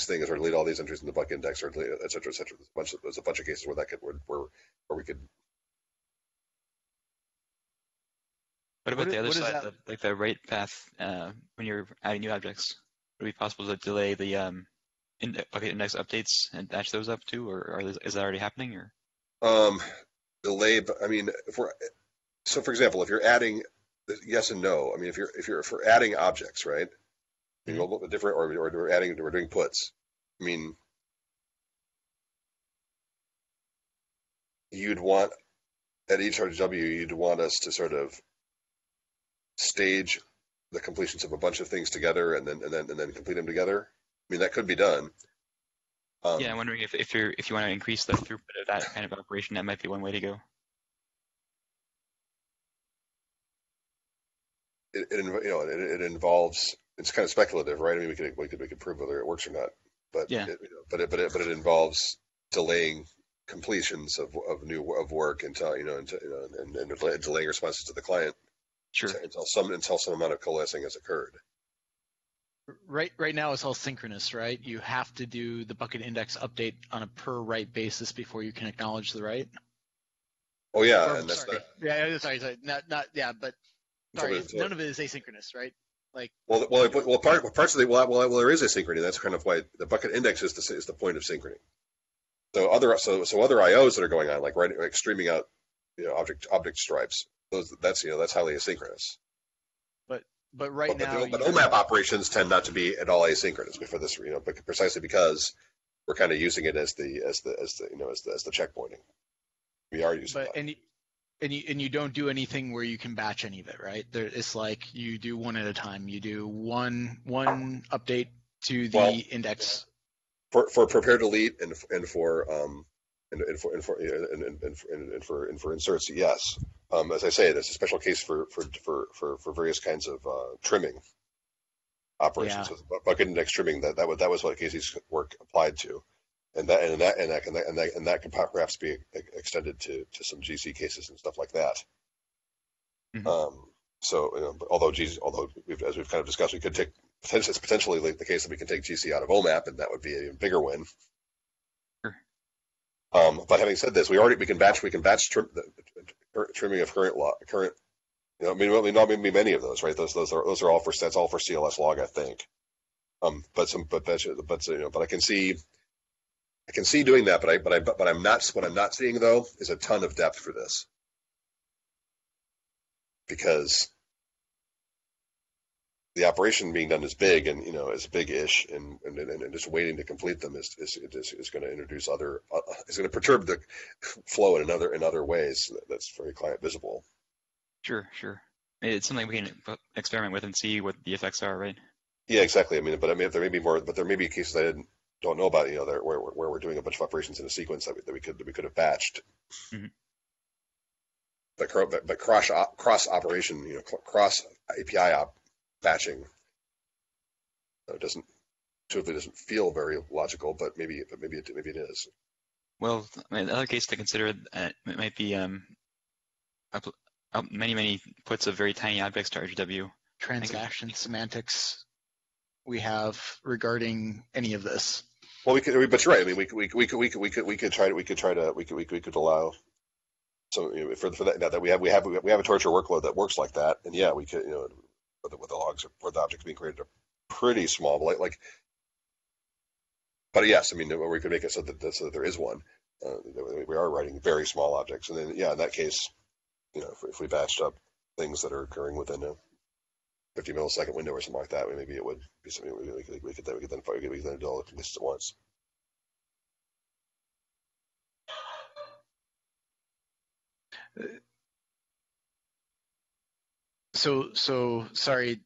things or delete all these entries in the buck index or et cetera, et cetera. There's a bunch of cases where we could. What about the other side, like the write path, when you're adding new objects? Would it be possible to delay the bucket index updates and batch those up too, or is that already happening? Or delay? I mean, for example, if you're adding, yes and no. I mean, if you're adding objects, right? Mm-hmm. A little bit different, or we're doing puts. I mean, you'd want at each RGW, you'd want us to sort of stage the completions of a bunch of things together and then complete them together. I mean, that could be done. Yeah, I'm wondering if you want to increase the throughput of that kind of operation, that might be one way to go. It involves, it's kind of speculative, right? I mean, we could prove whether it works or not, but yeah. But it involves delaying completions of work until and delaying responses to the client until some amount of coalescing has occurred. Right now it's all synchronous, right? You have to do the bucket index update on a per write basis before you can acknowledge the write. Oh yeah, Or, and that's sorry. Sorry. Not yeah, but sorry, none of it is asynchronous, right? Like parts of the there is asynchrony. That's kind of why the bucket index is the point of synchrony. So other IOs that are going on, like streaming out, object stripes. That's highly asynchronous. But right now, but OMAP operations tend not to be at all asynchronous for this, precisely because we're kind of using it as the checkpointing. We are using it. And you don't do anything where you can batch any of it, right? It's like you do one at a time. You do one update to the index. For prepare delete and for inserts, yes. As I say, there's a special case for various kinds of trimming operations. Yeah. So bucket index trimming that was what Casey's work applied to, and that can perhaps be extended to some GC cases and stuff like that. Mm-hmm. So although as we've kind of discussed, we could take potentially like the case that we can take GC out of OMAP, and that would be a bigger win. Sure. But having said this, we can batch trimming of current. Maybe many of those, right? Those are all for CLS log, I think. But I can see doing that, but I'm not. What I'm not seeing though is a ton of depth for this, because the operation being done is big and is big-ish, and just waiting to complete them is going to introduce is going to perturb the flow in other ways that's very client visible. Sure. It's something we can experiment with and see what the effects are, right? Yeah, exactly. There may be more, but there may be cases I don't know about. Where we're doing a bunch of operations in a sequence that we could have batched. Mm-hmm. But cross operation, cross API batching doesn't feel very logical, but maybe it is. Well, another case to consider might be many puts of very tiny objects to RGW. Transaction semantics we have regarding any of this. Well, but you're right. We could allow. So for that, now that we have a torture workload that works like that, and yeah, we could with the logs where the objects being created are pretty small, but yes, where we could make it so that there is one. We are writing very small objects, and then in that case, if we batched up things that are occurring within a 50 millisecond window or something like that, maybe it would be something we could then do all the lists at once. So sorry.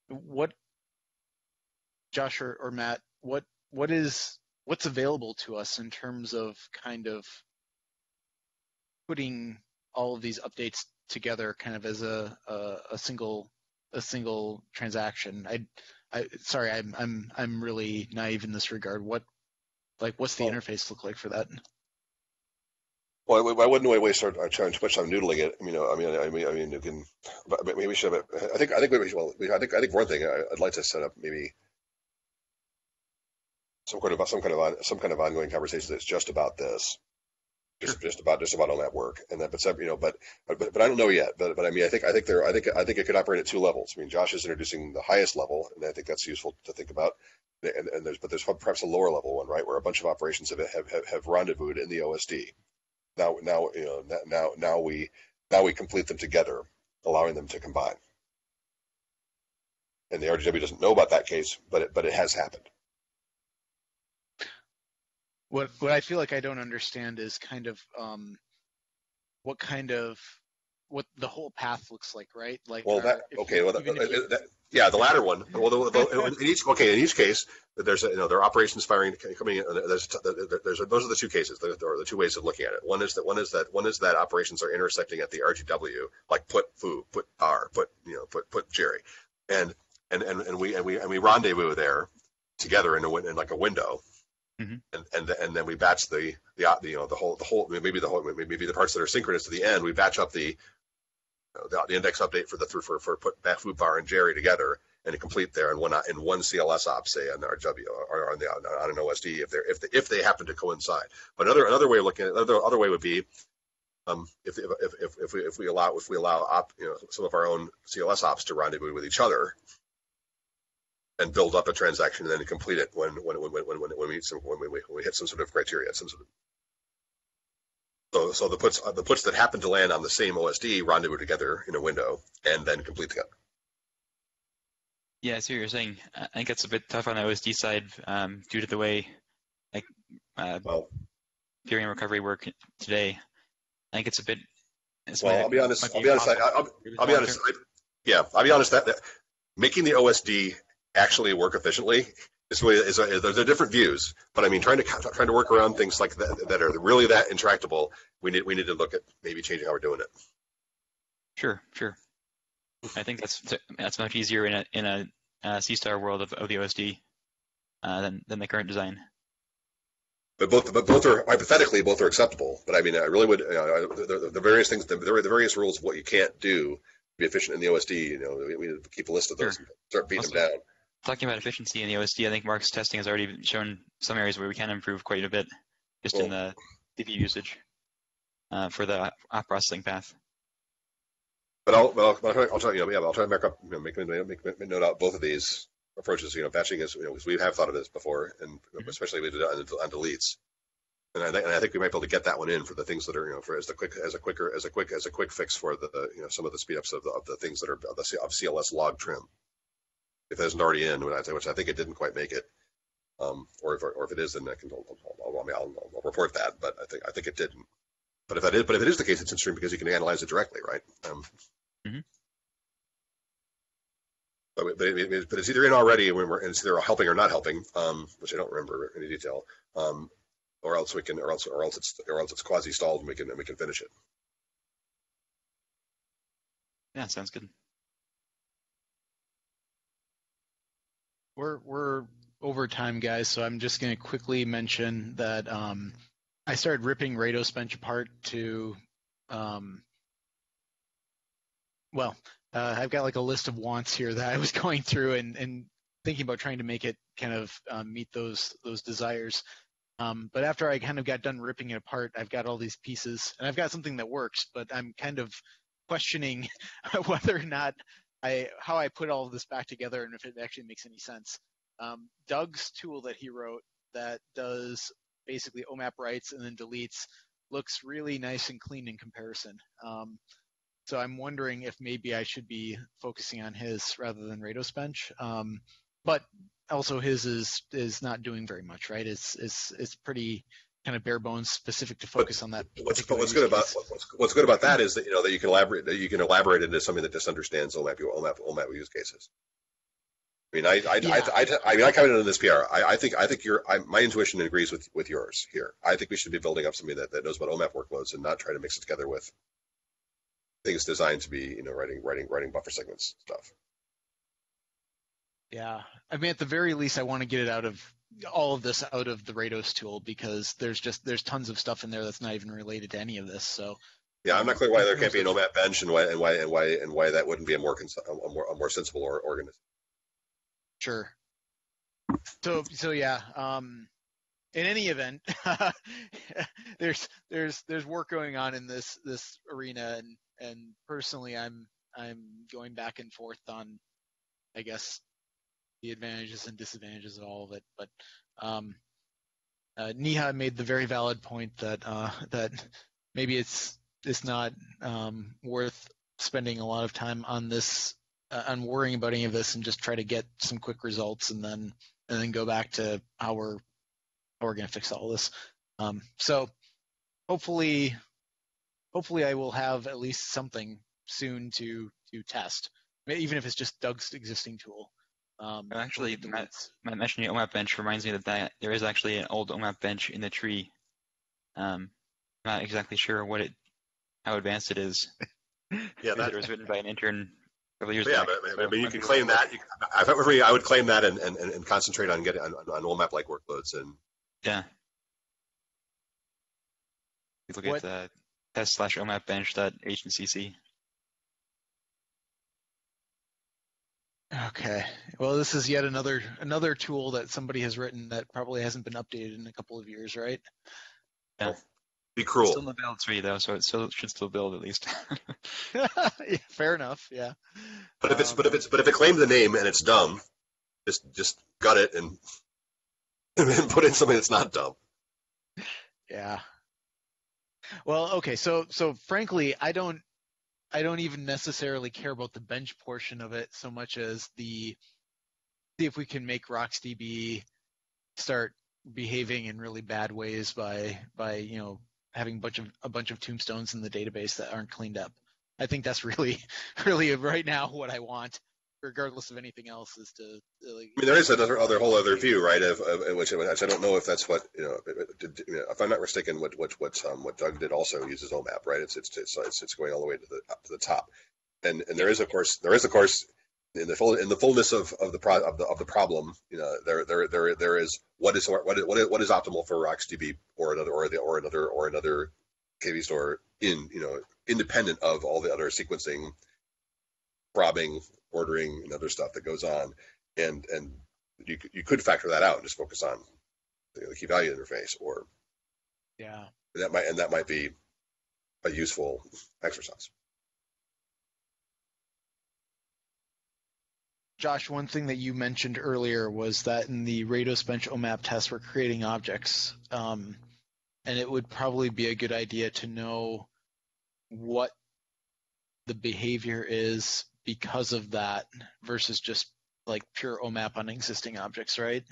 What, Josh or Matt? What's available to us in terms of kind of putting all of these updates together, kind of as a single transaction? I'm really naive in this regard. What's the interface look like for that? Well, I wouldn't waste our time too much time noodling it. You can. Maybe we should have. I think one thing I'd like to set up maybe some kind of ongoing conversation that's just about this, just about OMAP work, and that. But I don't know yet. But I think it could operate at two levels. Josh is introducing the highest level, and I think that's useful to think about. And there's perhaps a lower level one, right, where a bunch of operations have rendezvoused in the OSD. Now we complete them together, allowing them to combine. And the RGW doesn't know about that case, but it has happened. What I feel like I don't understand is kind of what the whole path looks like, right? Like, the latter one. Well, in each case, there are operations firing coming in. Those are the two cases. There are the two ways of looking at it. One is that operations are intersecting at the RGW, like put foo, put R, put Jerry, and we rendezvous there together in like a window, and then we batch the whole maybe the parts that are synchronous to the end. We batch up the index update for put Food Bar and Jerry together and complete there in one CLS op, say on RW or on an OSD if they happen to coincide. But another way of looking at other way would be if we allow some of our own CLS ops to rendezvous with each other and build up a transaction and then complete it when we hit some sort of criteria. So the puts that happen to land on the same OSD rendezvous together in a window and then complete together. Yeah, I see what you're saying. I think it's a bit tough on the OSD side due to the way peering and recovery work today. I think it's a bit. I'll be honest. I'll be honest. That making the OSD actually work efficiently is really there's different views. But I mean, trying to work around things like that are really that intractable. We need to look at maybe changing how we're doing it. Sure. I think that's much easier in a C-star world of the OSD than the current design. But both are hypothetically both are acceptable. But I mean, I really would the various things, the various rules of what you can't do to be efficient in the OSD. We keep a list of those and start beating them down. Talking about efficiency in the OSD, I think Mark's testing has already shown some areas where we can improve quite a bit just in the CPU usage for the op processing path. But I'll try to mark up, make a note out both of these approaches. Batching is, because we have thought of this before, and especially we did it on deletes. And I think we might be able to get that one in for the things that are, for as a quick fix for the some of the speed ups of the things that are of CLS log trim. If it isn't already in, which I think it didn't quite make it, or if it is, then I'll report that. But I think it didn't. But if it is the case, it's interesting because you can analyze it directly, right? But it's either in already, and it's either helping or not helping, which I don't remember in any detail, or else it's quasi stalled and we can finish it. Yeah, sounds good. We're over time, guys, so I'm just going to quickly mention that I started ripping Rados Bench apart to, I've got like a list of wants here that I was going through and thinking about trying to make it kind of meet those desires. But after I kind of got done ripping it apart, I've got all these pieces, and I've got something that works, but I'm kind of questioning whether or not how I put all of this back together and if it actually makes any sense. Doug's tool that he wrote that does basically OMAP writes and then deletes looks really nice and clean in comparison. So I'm wondering if maybe I should be focusing on his rather than Rados Bench. But also his is not doing very much, right? It's pretty kind of bare bones specific to focus on that. What's good about that is that that you can elaborate into something that just understands OMAP use cases. I mean, I commented on this PR. I think my intuition agrees with yours here. I think we should be building up something that knows about OMAP workloads and not try to mix it together with things designed to be writing buffer segments stuff. Yeah, I mean, at the very least, I want to get it out of all of this out of the Rados tool because there's tons of stuff in there that's not even related to any of this. So yeah, I'm not clear why there can't be an OMAP bench and why that wouldn't be a more sensible organism. Sure. So yeah. In any event, there's work going on in this arena, and personally, I'm going back and forth on, I guess, the advantages and disadvantages of all of it. But Niha made the very valid point that maybe it's not worth spending a lot of time on this, on worrying about any of this, and just try to get some quick results, and then go back to how we're going to fix all this. So hopefully I will have at least something soon to test, even if it's just Doug's existing tool. Actually, Matt mentioning OMAP bench reminds me that there is actually an old OMAP bench in the tree. Not exactly sure how advanced it is. Yeah, it was written by an intern a couple years back. But I mean, you can claim that. I would claim that and concentrate on getting on OMAP like workloads and Yeah. You look What- at test/omapbench.h&cc. Okay. Well, this is yet another tool that somebody has written that probably hasn't been updated in a couple of years, right? Yeah. Be It's cruel. still in the build tree though, so it should still build at least. Yeah, fair enough. Yeah. But if it claims the name and it's dumb, just gut it and put in something that's not dumb. Yeah. Well, okay. So frankly, I don't even necessarily care about the bench portion of it so much as see if we can make RocksDB start behaving in really bad ways by having a bunch of tombstones in the database that aren't cleaned up. I think that's really right now what I want, regardless of anything else, is to like. I mean, there is another whole other view, right? Of which I don't know if that's what if I'm not mistaken, what Doug did also uses OMAP, right? It's going all the way to the top, and there is of course in the fullness of the problem, there is what is optimal for RocksDB or another KV store independent of all the other sequencing, throbbing, ordering, and other stuff that goes on, and you could factor that out and just focus on the key value interface, or Yeah, that might be a useful exercise. Josh, one thing that you mentioned earlier was that in the Rados Bench OMAP test, we're creating objects, and it would probably be a good idea to know what the behavior is because of that versus just like pure OMAP on existing objects, right?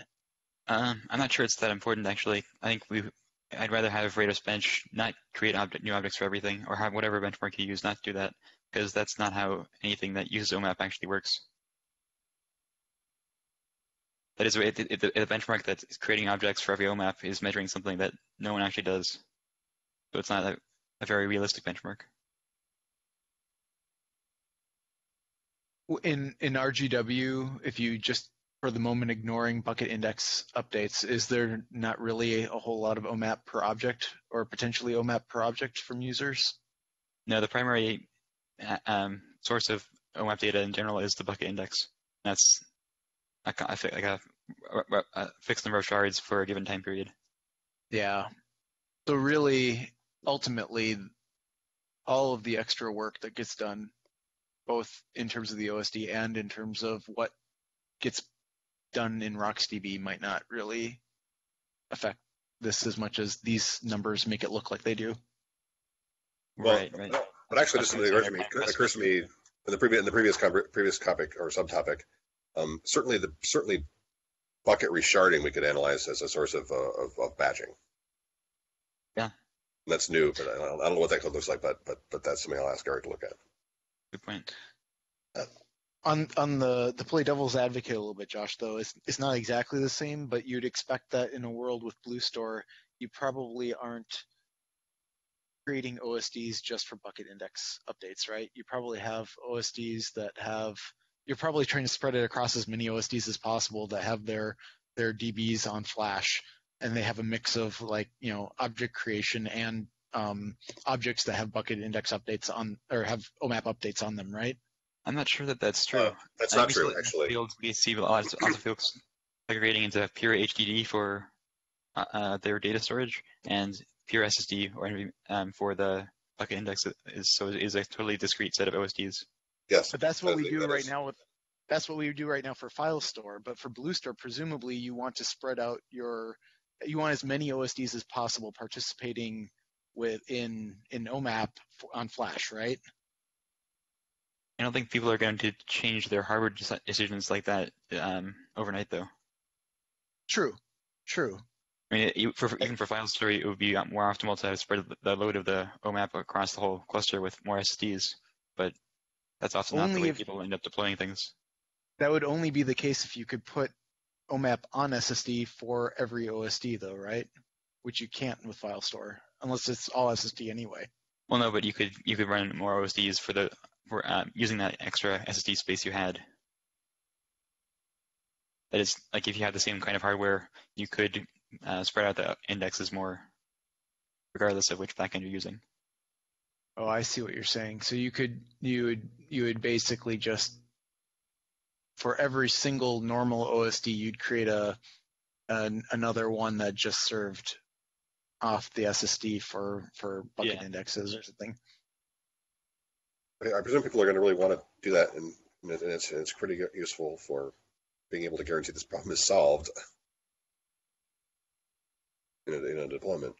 I'm not sure it's that important actually. I think I'd rather have Rados Bench not create new objects for everything, or have whatever benchmark you use not do that, because that's not how anything that uses OMAP actually works. That is, the benchmark that's creating objects for every OMAP is measuring something that no one actually does. So it's not a very realistic benchmark. In RGW, if you just for the moment ignoring bucket index updates, is there not really a whole lot of OMAP per object or potentially OMAP per object from users? No, the primary source of OMAP data in general is the bucket index. That's a fixed number of shards for a given time period. Yeah. So really, ultimately, all of the extra work that gets done, both in terms of the OSD and in terms of what gets done in RocksDB, might not really affect this as much as these numbers make it look like they do. Well, Right. But actually, just something occurs to me in the previous topic or subtopic. Certainly bucket resharding we could analyze as a source of batching. Yeah, that's new, but I don't know what that code looks like. But that's something I'll ask Eric to look at. good point. On the play devil's advocate a little bit, Josh, though, it's not exactly the same, but you'd expect that in a world with BlueStore, you probably aren't creating OSDs just for bucket index updates, right? You probably have OSDs you're probably trying to spread it across as many OSDs as possible that have their DBs on Flash, and they have a mix of object creation and objects that have bucket index updates on or have OMAP updates on them, right? I'm not sure that that's true. That's not true, actually. We see lots of folks segregating into pure HDD for their data storage and pure SSD for the bucket index is a totally discrete set of OSDs. Yes, but that's what we do right now for file store. But for BlueStore, presumably you want to spread out you want as many OSDs as possible participating in OMAP on Flash, right? I don't think people are going to change their hardware decisions like that overnight, though. True. I mean, even for file store, it would be more optimal to spread the load of the OMAP across the whole cluster with more SSDs, but that's often not the way people end up deploying things. That would only be the case if you could put OMAP on SSD for every OSD, though, right? Which you can't with file store, unless it's all SSD anyway. Well, no, but you could run more OSDs for using that extra SSD space you had. That is, like if you had the same kind of hardware, you could spread out the indexes more, regardless of which backend you're using. Oh, I see what you're saying. So you would basically just, for every single normal OSD, you'd create another one that just served off the SSD for bucket indexes or something. I presume people are going to really want to do that, and it's pretty useful for being able to guarantee this problem is solved in a deployment.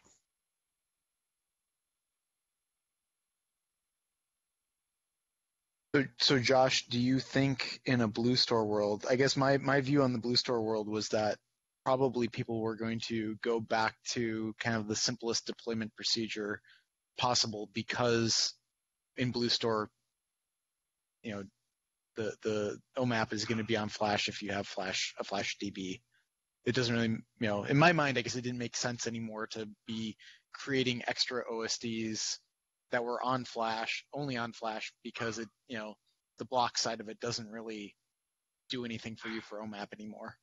So Josh, do you think in a Blue Store world, I guess my view on the Blue Store world was that probably people were going to go back to kind of the simplest deployment procedure possible, because in Blue Store, the OMAP is going to be on Flash if you have a Flash DB. It doesn't really, in my mind, I guess it didn't make sense anymore to be creating extra OSDs that were on Flash, only on Flash, because the block side of it doesn't really do anything for you for OMAP anymore.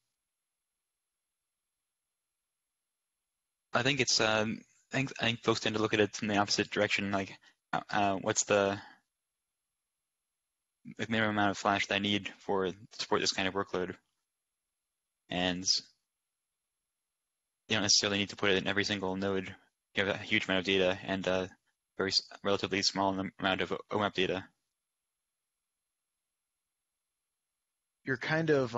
I think it's I think folks tend to look at it in the opposite direction. Like, what's the minimum amount of Flash that I need to support this kind of workload? And you don't necessarily need to put it in every single node. You have a huge amount of data and a very relatively small amount of OMAP data. You're kind of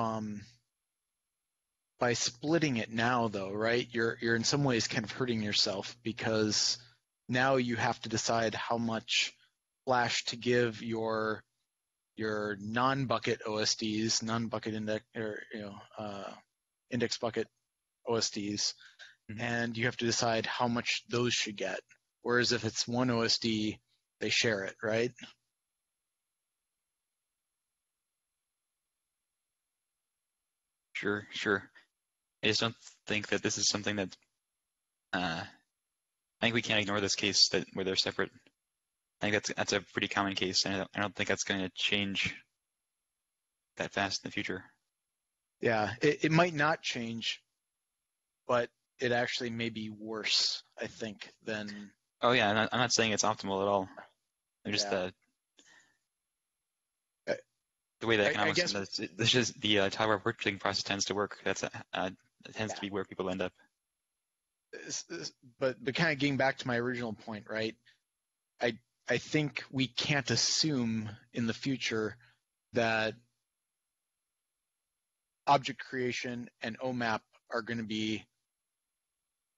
by splitting it now, though, right? You're in some ways kind of hurting yourself, because now you have to decide how much Flash to give your non-bucket OSDs, non-bucket index, or index bucket OSDs, and you have to decide how much those should get. Whereas if it's one OSD, they share it, right? Sure. I just don't think that this is something that I think we can't ignore this case where they're separate. I think that's a pretty common case, and I don't think that's going to change that fast in the future. Yeah, it might not change, but it actually may be worse, I think, than. Oh yeah, I'm not saying it's optimal at all. I'm just the way the economics, this is the tower purchasing process tends to work. It tends to be where people end up. But kind of getting back to my original point, right? I think we can't assume in the future that object creation and OMAP are going to be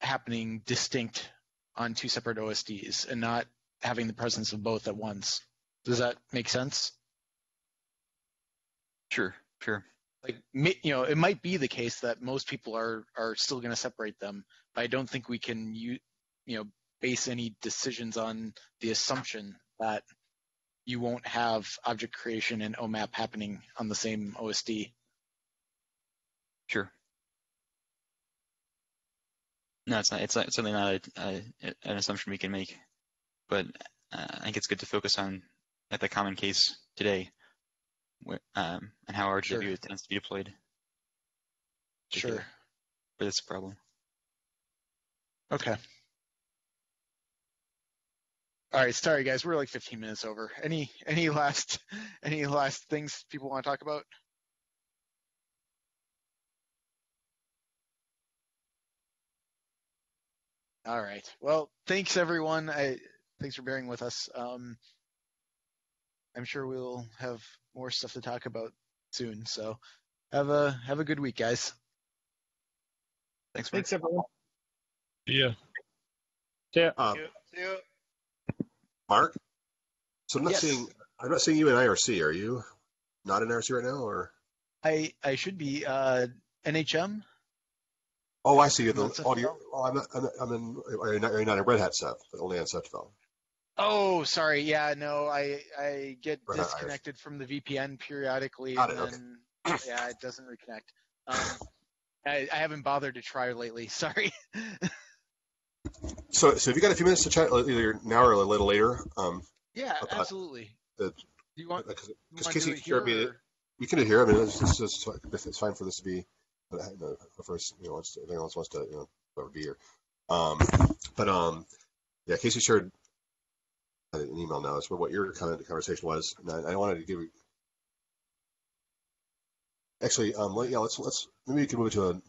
happening distinct on two separate OSDs and not having the presence of both at once. Does that make sense? Sure. Like, it might be the case that most people are still going to separate them, but I don't think we can base any decisions on the assumption that you won't have object creation and OMAP happening on the same OSD. Sure. No, it's not. It's certainly not an assumption we can make, but I think it's good to focus on the common case today, and how RGW tends to be deployed. Sure. For this problem. Okay. All right, sorry guys, we're like 15 minutes over. Any last things people want to talk about? All right. Well, thanks everyone. Thanks for bearing with us. I'm sure we'll have more stuff to talk about soon. So have a good week, guys. Thanks, Mark. Thanks everyone. Yeah. See ya. See you. Mark, so I'm not Yes. seeing you in IRC. Are you not in IRC right now, or? I should be NHM. Oh, I see. I'm You're not in Red Hat Ceph, but only on Ceph though. Oh, sorry. Yeah, no, I get disconnected from the VPN periodically, Got and it, then it doesn't reconnect. I haven't bothered to try lately. Sorry. So if you got a few minutes to chat, either now or a little later. Yeah, absolutely. Do you want? Because Casey, you can do it here. I mean, it's fine for this to be. First, everyone else wants to be here. Yeah, Casey shared an email now. That's what your kind of conversation was. And I wanted to give you. Actually, let's maybe we can move to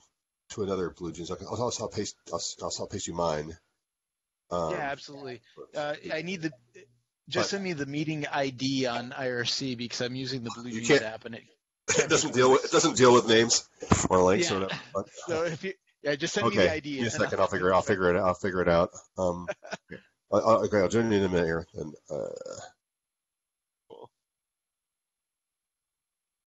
another Blue Jeans. I'll paste you mine. Yeah, absolutely. I need send me the meeting ID on IRC because I'm using the Blue Jeans app and it doesn't deal with names or links or whatever. But, so if you just send me the ID. Give me a second. I'll figure it out. Okay. I'll join you in a minute here. And